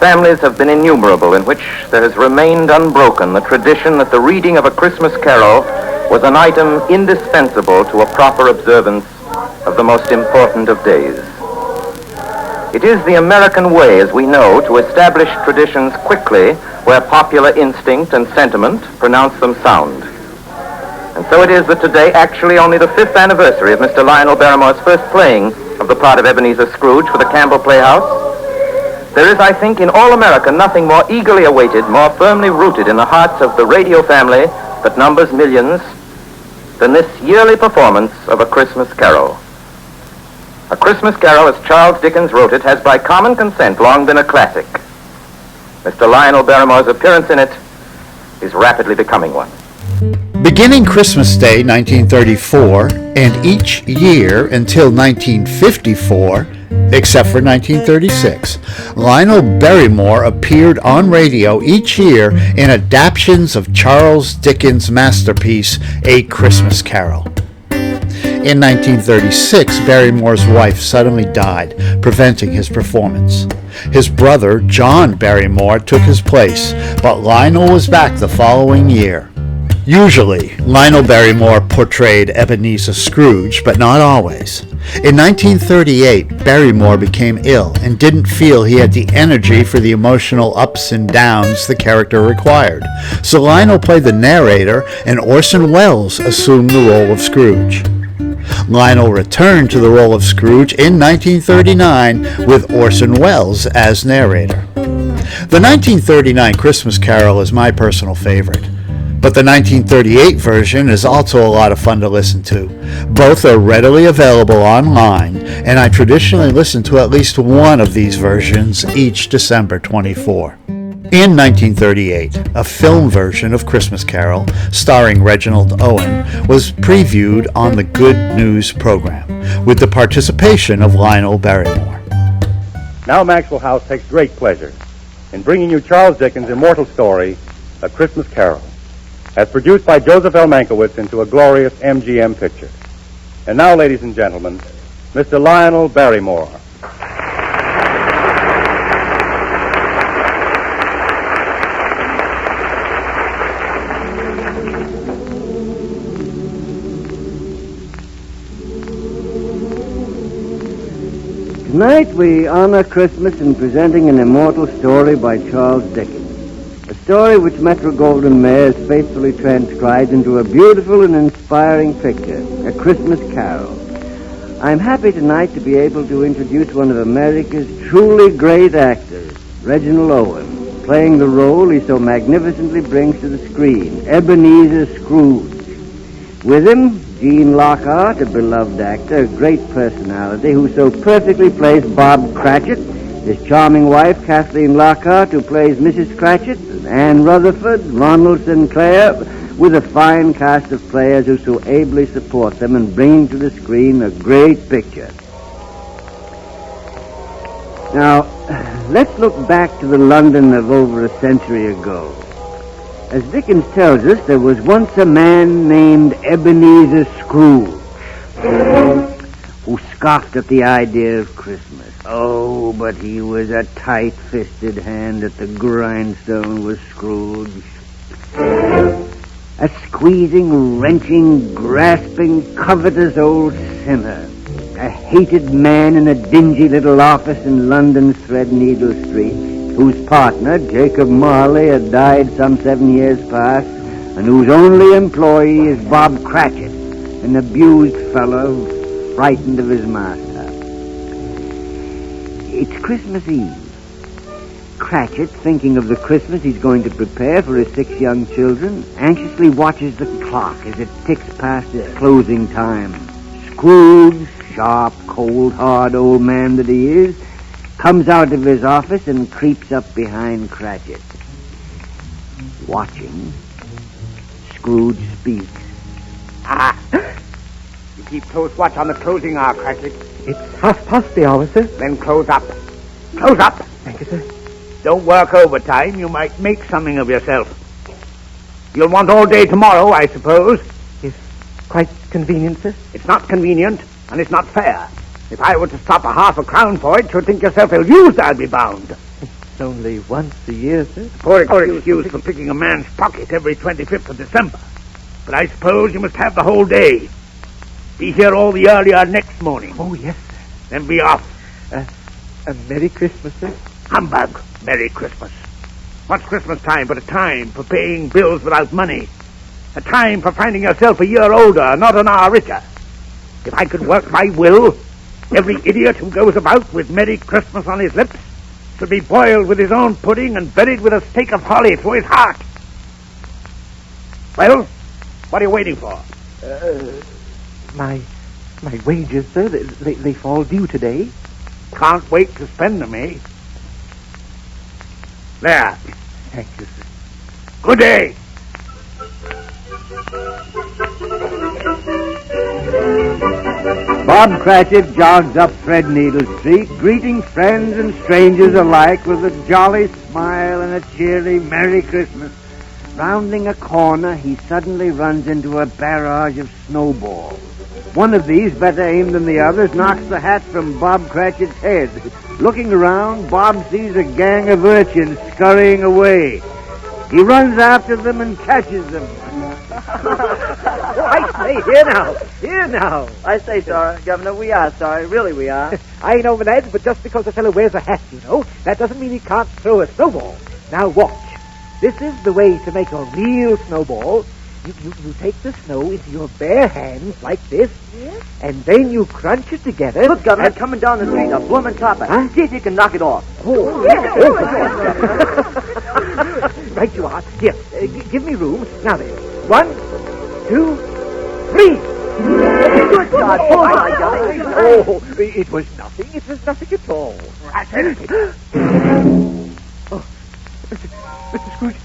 families have been innumerable in which there has remained unbroken the tradition that the reading of a Christmas carol was an item indispensable to a proper observance of the most important of days. It is the American way, as we know, to establish traditions quickly where popular instinct and sentiment pronounce them sound. And so it is that today, actually only the 5th anniversary of Mr. Lionel Barrymore's first playing of the part of Ebenezer Scrooge for the Campbell Playhouse, there is, I think, in all America nothing more eagerly awaited, more firmly rooted in the hearts of the radio family that numbers millions than this yearly performance of A Christmas Carol. A Christmas Carol, as Charles Dickens wrote it, has by common consent long been a classic. Mr. Lionel Barrymore's appearance in it is rapidly becoming one. Beginning Christmas Day, 1934, and each year until 1954, except for 1936, Lionel Barrymore appeared on radio each year in adaptations of Charles Dickens' masterpiece, A Christmas Carol. In 1936, Barrymore's wife suddenly died, preventing his performance. His brother, John Barrymore, took his place, but Lionel was back the following year. Usually, Lionel Barrymore portrayed Ebenezer Scrooge, but not always. In 1938, Barrymore became ill and didn't feel he had the energy for the emotional ups and downs the character required. So Lionel played the narrator, and Orson Welles assumed the role of Scrooge. Lionel returned to the role of Scrooge in 1939 with Orson Welles as narrator. The 1939 Christmas Carol is my personal favorite, but the 1938 version is also a lot of fun to listen to. Both are readily available online, and I traditionally listen to at least one of these versions each December 24. In 1938, a film version of Christmas Carol, starring Reginald Owen, was previewed on the Good News program, with the participation of Lionel Barrymore. Now Maxwell House takes great pleasure in bringing you Charles Dickens' immortal story, A Christmas Carol, as produced by Joseph L. Mankiewicz into a glorious MGM picture. And now, ladies and gentlemen, Mr. Lionel Barrymore. Tonight we honor Christmas in presenting an immortal story by Charles Dickens. A story which Metro-Goldwyn-Mayer has faithfully transcribed into a beautiful and inspiring picture, A Christmas Carol. I'm happy tonight to be able to introduce one of America's truly great actors, Reginald Owen, playing the role he so magnificently brings to the screen, Ebenezer Scrooge. With him, Gene Lockhart, a beloved actor, a great personality, who so perfectly plays Bob Cratchit, his charming wife, Kathleen Lockhart, who plays Mrs. Cratchit, and Anne Rutherford, Ronald Sinclair, with a fine cast of players who so ably support them in bringing to the screen a great picture. Now, let's look back to the London of over a century ago. As Dickens tells us, there was once a man named Ebenezer Scrooge who scoffed at the idea of Christmas. Oh, but he was a tight-fisted hand at the grindstone, was Scrooge. A squeezing, wrenching, grasping, covetous old sinner. A hated man in a dingy little office in London's Threadneedle Street, whose partner, Jacob Marley, had died some 7 years past, and whose only employee is Bob Cratchit, an abused fellow frightened of his master. It's Christmas Eve. Cratchit, thinking of the Christmas he's going to prepare for his 6 young children, anxiously watches the clock as it ticks past its closing time. Scrooge, sharp, cold, hard old man that he is, comes out of his office and creeps up behind Cratchit. Watching, Scrooge speaks. keep close watch on the closing hour, Cratchit. It's 1:30, sir. Then close up. Close up. Thank you, sir. Don't work overtime. You might make something of yourself. You'll want all day tomorrow, I suppose. It's quite convenient, sir. It's not convenient, and it's not fair. If I were to stop a half-a-crown for it, you'd think yourself ill-used, I'd be bound. It's only once a year, sir. Poor excuse for picking a man's pocket every 25th of December. But I suppose you must have the whole day. Be here all the earlier next morning. Oh, yes, sir. Then be off. A Merry Christmas, sir. Humbug. Merry Christmas. What's Christmas time but a time for paying bills without money? A time for finding yourself a year older, not an hour richer. If I could work my will, every idiot who goes about with Merry Christmas on his lips should be boiled with his own pudding and buried with a stake of holly through his heart. Well, what are you waiting for? My wages, sir, they fall due today. Can't wait to spend them, eh? There. Thank you, sir. Good day. Bob Cratchit jogs up Threadneedle Street, greeting friends and strangers alike with a jolly smile and a cheery Merry Christmas. Rounding a corner, he suddenly runs into a barrage of snowballs. One of these, better aimed than the others, knocks the hat from Bob Cratchit's head. Looking around, Bob sees a gang of urchins scurrying away. He runs after them and catches them. I say, here now. I say, sorry, Governor, we are sorry. Really, we are. I know, Manette, but just because a fellow wears a hat, that doesn't mean he can't throw a snowball. Now, watch. This is the way to make a real snowball. You take the snow into your bare hands like this, yes? And then you crunch it together. Look, Governor, coming down the street, a bloomin' topper. Huh? See if you can knock it off. Oh, right you are. Here, give me room. Now then, 1, 2, 3. Good God, bullseye, Governor. Oh, it was nothing. It was nothing at all. Oh, Mr. Scrooge,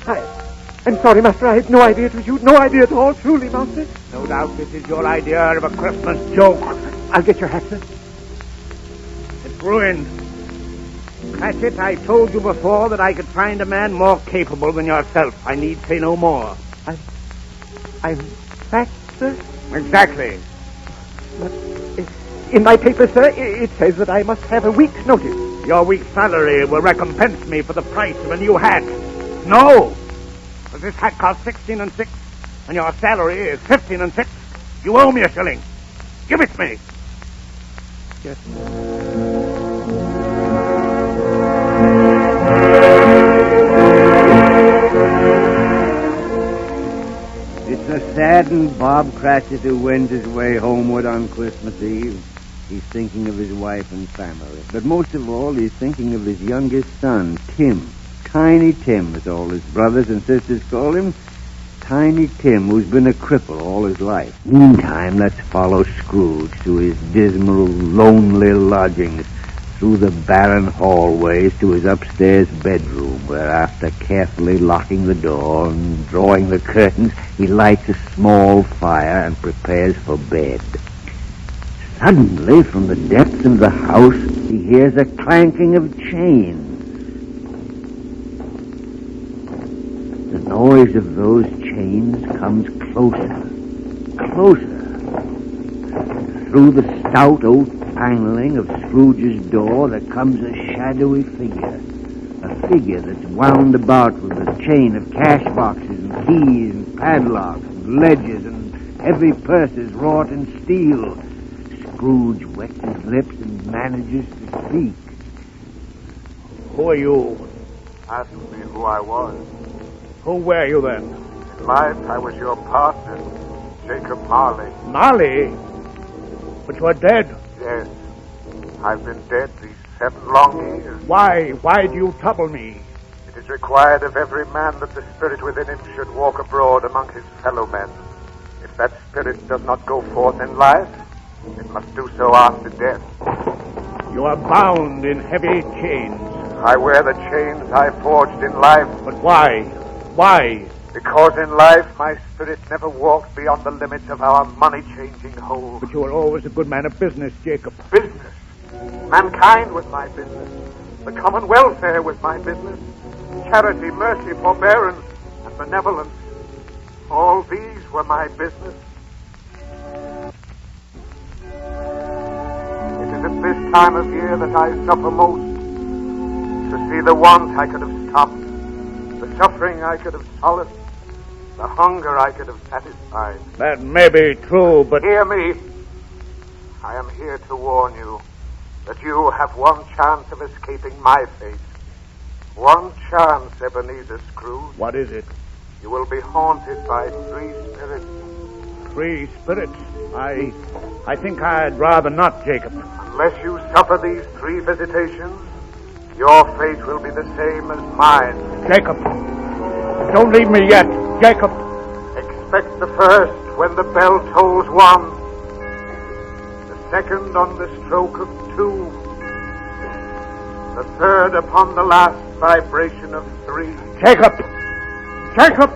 I'm sorry, Master. I had no idea it was you. No idea at all. Truly, Master. No doubt this is your idea of a Christmas joke. I'll get your hat, sir. It's ruined. Cratchit, I told you before that I could find a man more capable than yourself. I need say no more. I'm sacked, sir? Exactly. But in my paper, sir, it says that I must have a week's notice. Your week's salary will recompense me for the price of a new hat. No! Because this hat costs 16 6, and your salary is 15 6. You owe me a shilling. Give it me. Yes. It's a saddened Bob Cratchit who wends his way homeward on Christmas Eve. He's thinking of his wife and family. But most of all, he's thinking of his youngest son, Tim. Tiny Tim, as all his brothers and sisters call him. Tiny Tim, who's been a cripple all his life. Meantime, let's follow Scrooge to his dismal, lonely lodgings, through the barren hallways to his upstairs bedroom, where after carefully locking the door and drawing the curtains, he lights a small fire and prepares for bed. Suddenly, from the depths of the house, he hears a clanking of chains. The noise of those chains comes closer. Through the stout oak paneling of Scrooge's door, there comes a shadowy figure. A figure that's wound about with a chain of cash boxes and keys and padlocks and ledgers and heavy purses wrought in steel. Scrooge wets his lips and manages to speak. Who are you? Ask me who I was. Who were you then? In life, I was your partner, Jacob Marley. Marley? But you are dead. Yes. I've been dead these 7 long years. Why? Why do you trouble me? It is required of every man that the spirit within him should walk abroad among his fellow men. If that spirit does not go forth in life, it must do so after death. You are bound in heavy chains. I wear the chains I forged in life. But why? Why? Because in life my spirit never walked beyond the limits of our money-changing hold. But you were always a good man of business, Jacob. Business. Mankind was my business. The common welfare was my business. Charity, mercy, forbearance, and benevolence. All these were my business. It is at this time of year that I suffer most. To see the want I could have stopped, the suffering I could have solaced, the hunger I could have satisfied. That may be true, but... Hear me. I am here to warn you that you have one chance of escaping my fate. One chance, Ebenezer Scrooge. What is it? You will be haunted by 3 spirits. 3 spirits? I think I'd rather not, Jacob. Unless you suffer these 3 visitations, your fate will be the same as mine. Jacob! Don't leave me yet, Jacob! Expect the first when the bell tolls 1. The second on the stroke of 2. The third upon the last vibration of 3. Jacob! Jacob!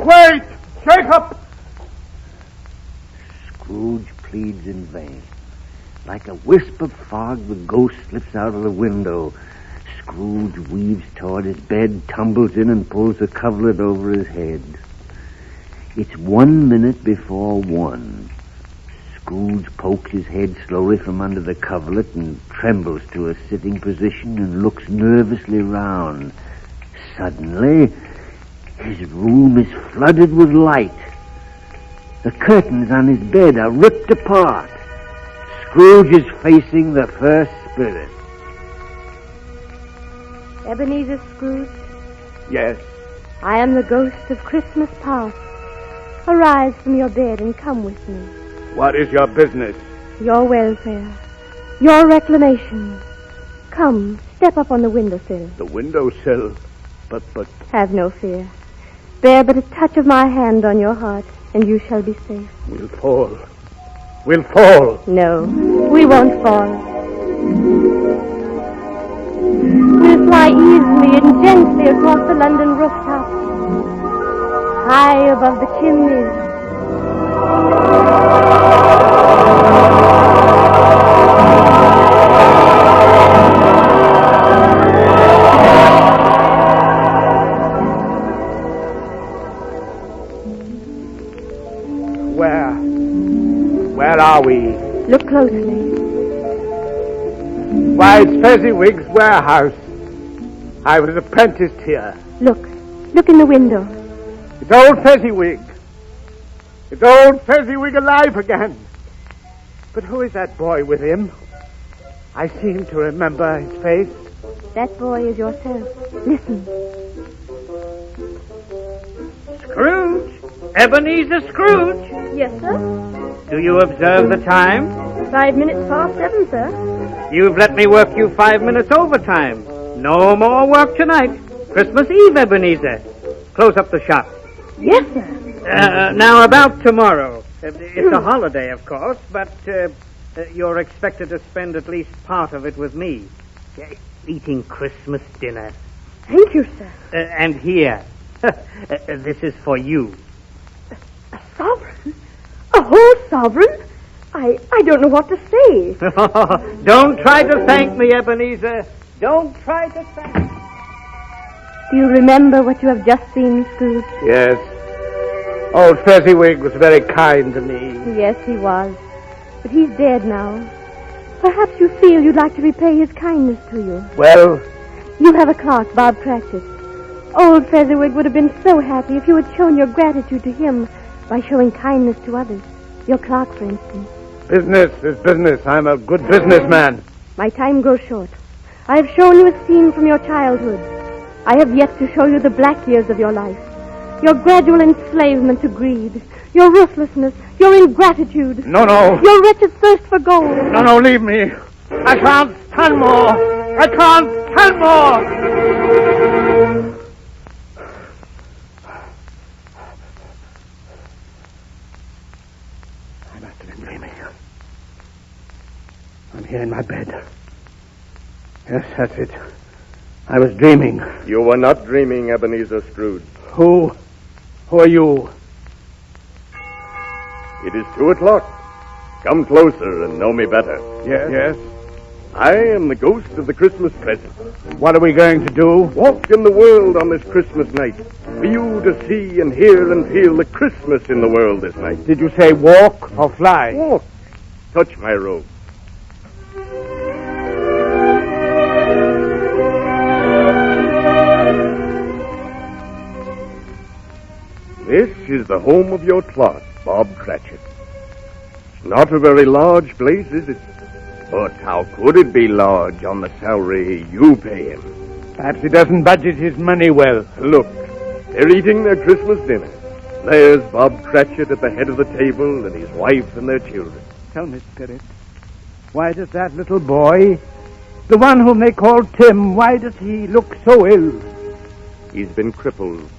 Wait! Jacob! Scrooge pleads in vain. Like a wisp of fog, the ghost slips out of the window. Scrooge weaves toward his bed, tumbles in, and pulls the coverlet over his head. It's 1 minute before 1. Scrooge pokes his head slowly from under the coverlet and trembles to a sitting position and looks nervously round. Suddenly, his room is flooded with light. The curtains on his bed are ripped apart. Scrooge is facing the first spirit. Ebenezer Scrooge, Yes. I am the ghost of Christmas past. Arise from your bed and come with me. What is your business? Your welfare. Your reclamation. Come, step up on the windowsill. The windowsill. But... Have no fear. Bear but a touch of my hand on your heart, and you shall be safe. We'll fall. We'll fall. No, we won't fall. We'll fly easily and gently across the London rooftops, high above the chimneys. Where are we? Look closely. Why, it's Fezziwig's warehouse. I was apprenticed here. Look in the window. It's old Fezziwig. It's old Fezziwig alive again. But who is that boy with him? I seem to remember his face. That boy is yourself. Listen. Scrooge? Ebenezer Scrooge? Yes, sir? Do you observe the time? 5 minutes past 7, sir. You've let me work you 5 minutes overtime. No more work tonight. Christmas Eve, Ebenezer. Close up the shop. Yes, sir. Now, about tomorrow. It's a holiday, of course, but you're expected to spend at least part of it with me. Eating Christmas dinner. Thank you, sir. And here. This is for you. A sovereign? A whole sovereign? I don't know what to say. Don't try to thank me, Ebenezer. Don't try to thank me. Do you remember what you have just seen, Scrooge? Yes. Old Fezziwig was very kind to me. Yes, he was. But he's dead now. Perhaps you feel you'd like to repay his kindness to you. Well? You have a clerk, Bob Cratchit. Old Fezziwig would have been so happy if you had shown your gratitude to him by showing kindness to others. Your clerk, for instance. Business is business. I'm a good businessman. My time grows short. I have shown you a scene from your childhood. I have yet to show you the black years of your life. Your gradual enslavement to greed. Your ruthlessness. Your ingratitude. No. Your wretched thirst for gold. No, leave me. I can't stand more. I can't stand more. I must have been dreaming. I'm here in my bed. Yes, that's it. I was dreaming. You were not dreaming, Ebenezer Scrooge. Who Who are you? It is 2 o'clock. Come closer and know me better. Yes? I am the ghost of the Christmas present. What are we going to do? Walk in the world on this Christmas night, for you to see and hear and feel the Christmas in the world this night. Did you say walk or fly? Walk. Touch my robe. This is the home of your clerk, Bob Cratchit. It's not a very large place, is it? But how could it be large on the salary you pay him? Perhaps he doesn't budget his money well. Look, they're eating their Christmas dinner. There's Bob Cratchit at the head of the table and his wife and their children. Tell me, Spirit, why does that little boy, the one whom they call Tim, why does he look so ill? He's been crippled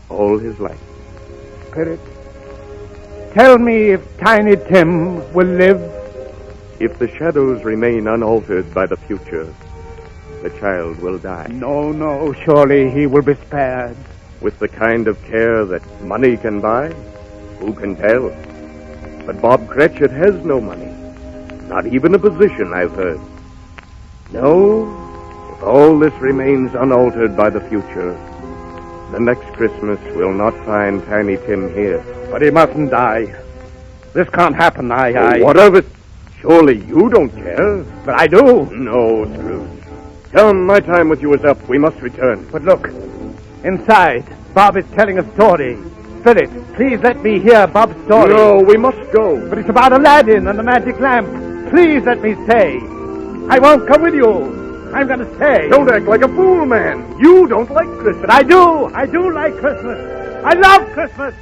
all his life. Spirit, tell me if Tiny Tim will live. If the shadows remain unaltered by the future, the child will die. No, surely he will be spared. With the kind of care that money can buy, who can tell? But Bob Cratchit has no money. Not even a position, I've heard. No, if all this remains unaltered by the future, the next Christmas will not find Tiny Tim here. But he mustn't die. This can't happen, Oh, what of it? Surely you don't care. But I do. No, Scrooge. Come, my time with you is up. We must return. But look, inside, Bob is telling a story. Spirit, please let me hear Bob's story. No, we must go. But it's about Aladdin and the magic lamp. Please let me stay. I won't come with you. I'm going to stay. Don't act like a fool, man. You don't like Christmas. But I do. I do like Christmas. I love Christmas.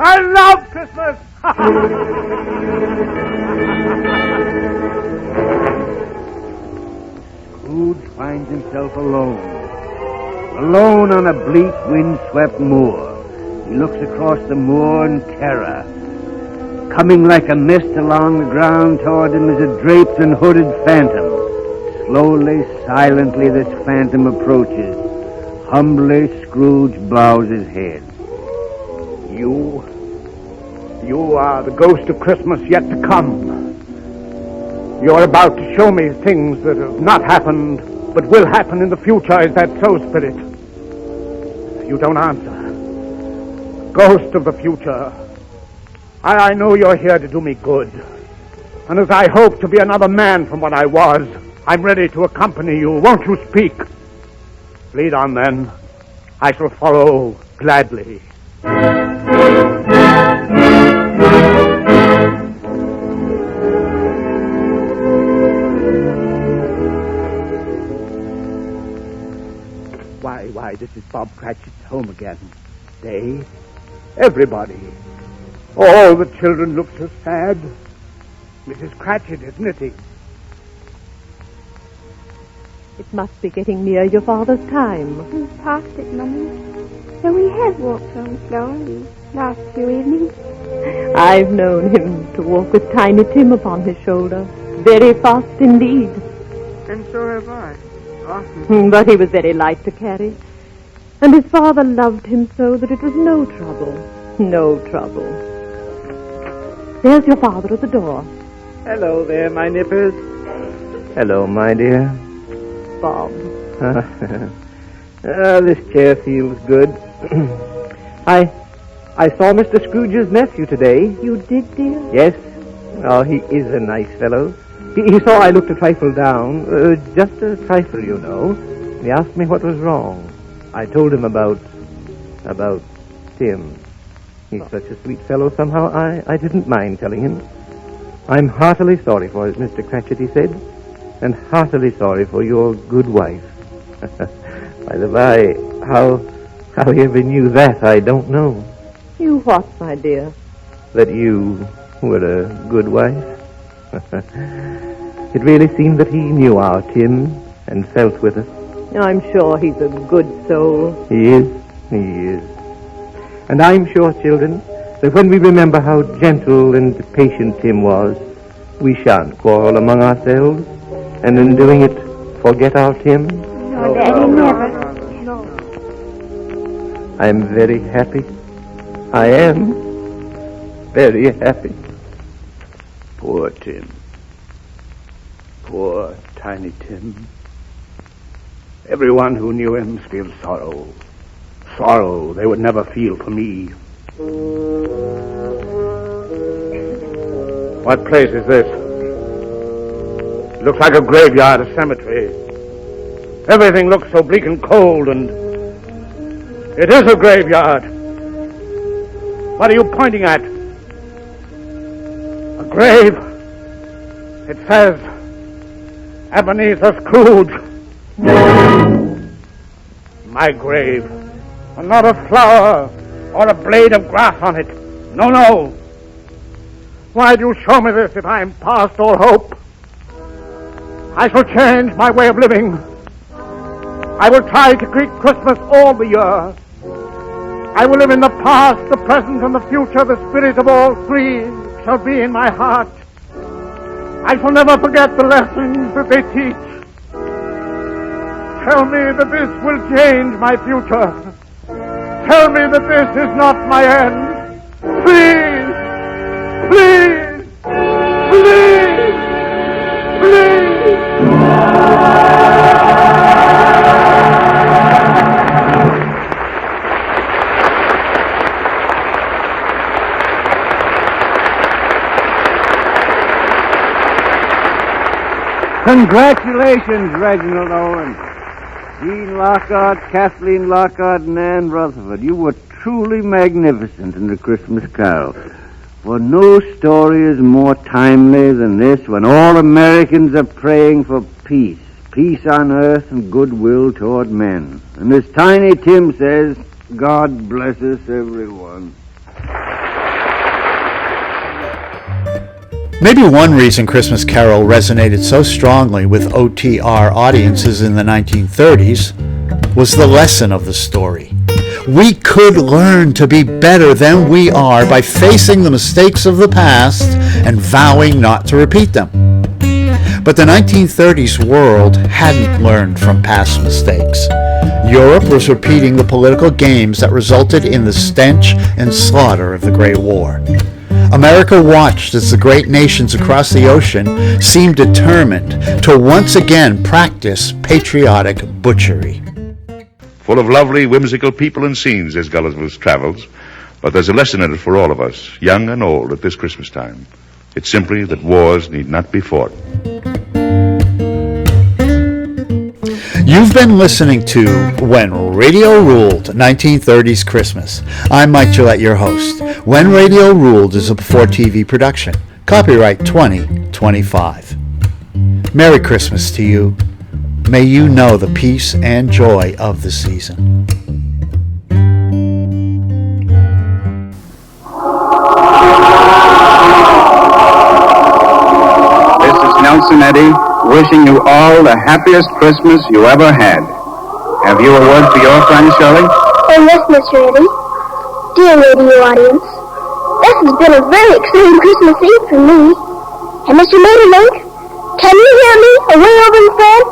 I love Christmas. Scrooge finds himself alone. Alone on a bleak, wind-swept moor. He looks across the moor in terror. Coming like a mist along the ground toward him is a draped and hooded phantom. Slowly, silently, this phantom approaches. Humbly, Scrooge bows his head. You are the ghost of Christmas yet to come. You're about to show me things that have not happened, but will happen in the future. Is that so, Spirit? You don't answer. Ghost of the future, I know you're here to do me good. And as I hope to be another man from what I was, I'm ready to accompany you. Won't you speak? Lead on, then. I shall follow gladly. Why, this is Bob Cratchit's home again. They, everybody. All the children look so sad. Mrs. Cratchit, isn't it? It must be getting near your father's time. We've passed it, Mummy. So we have walked on slowly last few evenings. I've known him to walk with Tiny Tim upon his shoulder. Very fast indeed. And so have I. Often. But he was very light to carry. And his father loved him so that it was no trouble. No trouble. There's your father at the door. Hello there, my nippers. Hello, my dear. Bob. This chair feels good. I saw Mr. Scrooge's nephew today. You did, dear? Yes. Oh, he is a nice fellow. He saw I looked a trifle down. Just a trifle, you know. He asked me what was wrong. I told him about Tim. He's such a sweet fellow, somehow I didn't mind telling him. I'm heartily sorry for it, Mr. Cratchit, he said, and heartily sorry for your good wife. By the by, how he ever knew that, I don't know. You what, my dear? That you were a good wife? It really seemed that he knew our Tim and felt with us. I'm sure he's a good soul. He is. And I'm sure, children, that when we remember how gentle and patient Tim was, we shan't quarrel among ourselves, and in doing it, forget our Tim. No, Daddy, never. I'm very happy. I am very happy. Poor Tim. Poor Tiny Tim. Everyone who knew him feels sorrow. Sorrow they would never feel for me. What place is this? It looks like a graveyard, a cemetery. Everything looks so bleak and cold, and it is a graveyard. What are you pointing at? A grave. It says Ebenezer Scrooge. My grave. And not a flower or a blade of grass on it. No, no. Why do you show me this if I am past all hope? I shall change my way of living. I will try to greet Christmas all the year. I will live in the past, the present, and the future. The spirit of all three shall be in my heart. I shall never forget the lessons that they teach. Tell me that this will change my future. Tell me that this is not my end. Please, please, please, please. Congratulations, Reginald Owen. Jean Lockhart, Kathleen Lockhart, and Anne Rutherford. You were truly magnificent in the Christmas Carol. For no story is more timely than this when all Americans are praying for peace. Peace on earth and goodwill toward men. And as Tiny Tim says, God bless us, everyone. Maybe one reason Christmas Carol resonated so strongly with OTR audiences in the 1930s was the lesson of the story. We could learn to be better than we are by facing the mistakes of the past and vowing not to repeat them. But the 1930s world hadn't learned from past mistakes. Europe was repeating the political games that resulted in the stench and slaughter of the Great War. America watched as the great nations across the ocean seemed determined to once again practice patriotic butchery. Full of lovely, whimsical people and scenes is Gulliver's Travels, but there's a lesson in it for all of us, young and old, at this Christmas time. It's simply that wars need not be fought. You've been listening to When Radio Ruled, 1930s Christmas. I'm Mike Gillette, your host. When Radio Ruled is a Before TV production. Copyright 2025. Merry Christmas to you. May you know the peace and joy of the season. This is Nelson Eddy, wishing you all the happiest Christmas you ever had. Have you a word for your friend, Shirley? Oh, yes, Mr. Eddy. Dear radio audience, this has been a very exciting Christmas Eve for me. And Mr. Maeterlinck, can you hear me away over in France?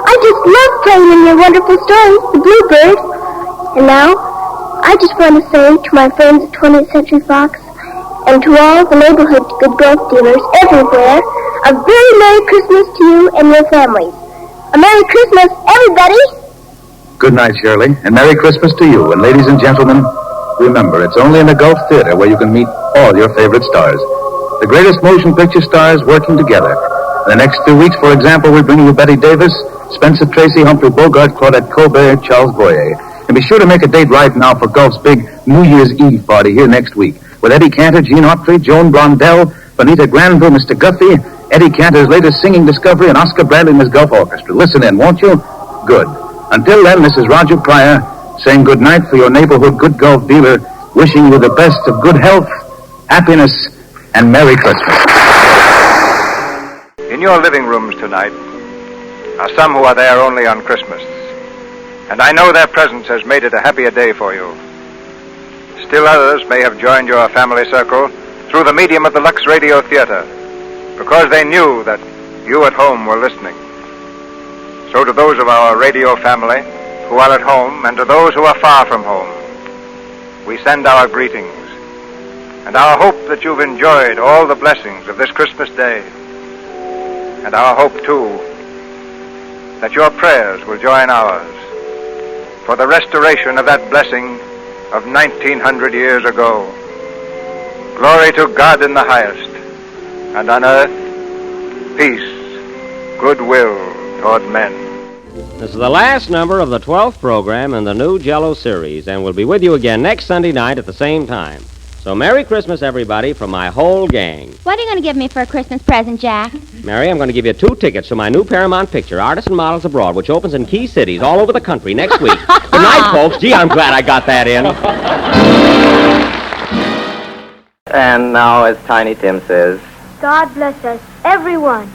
I just love playing in your wonderful story, The Bluebird. And now, I just want to say to my friends at 20th Century Fox and to all the neighborhood good golf dealers everywhere, a very Merry Christmas to you and your families. A Merry Christmas, everybody! Good night, Shirley, and Merry Christmas to you. And ladies and gentlemen, remember, it's only in the Gulf Theater where you can meet all your favorite stars. The greatest motion picture stars working together. In the next 2 weeks, for example, we'll bring you Betty Davis, Spencer Tracy, Humphrey Bogart, Claudette Colbert, Charles Boyer. And be sure to make a date right now for Gulf's big New Year's Eve party here next week with Eddie Cantor, Gene Autry, Joan Blondell, Bonita Granville, Mr. Guffey, Eddie Cantor's latest singing discovery, and Oscar Bradley and his Gulf Orchestra. Listen in, won't you? Good. Until then, this is Roger Pryor saying good night for your neighborhood good golf dealer, wishing you the best of good health, happiness, and Merry Christmas. In your living rooms tonight are some who are there only on Christmas, and I know their presence has made it a happier day for you. Still others may have joined your family circle through the medium of the Lux Radio Theater, because they knew that you at home were listening. So to those of our radio family who are at home and to those who are far from home, we send our greetings and our hope that you've enjoyed all the blessings of this Christmas day. And our hope, too, that your prayers will join ours for the restoration of that blessing of 1900 years ago. Glory to God in the highest, and on earth, peace, goodwill toward men. This is the last number of the 12th program in the new Jell-O series, and we'll be with you again next Sunday night at the same time. So Merry Christmas, everybody, from my whole gang. What are you going to give me for a Christmas present, Jack? Mary, I'm going to give you 2 tickets to my new Paramount picture, Artists and Models Abroad, which opens in key cities all over the country next week. Good night, folks. Gee, I'm glad I got that in. And now, as Tiny Tim says, God bless us, everyone.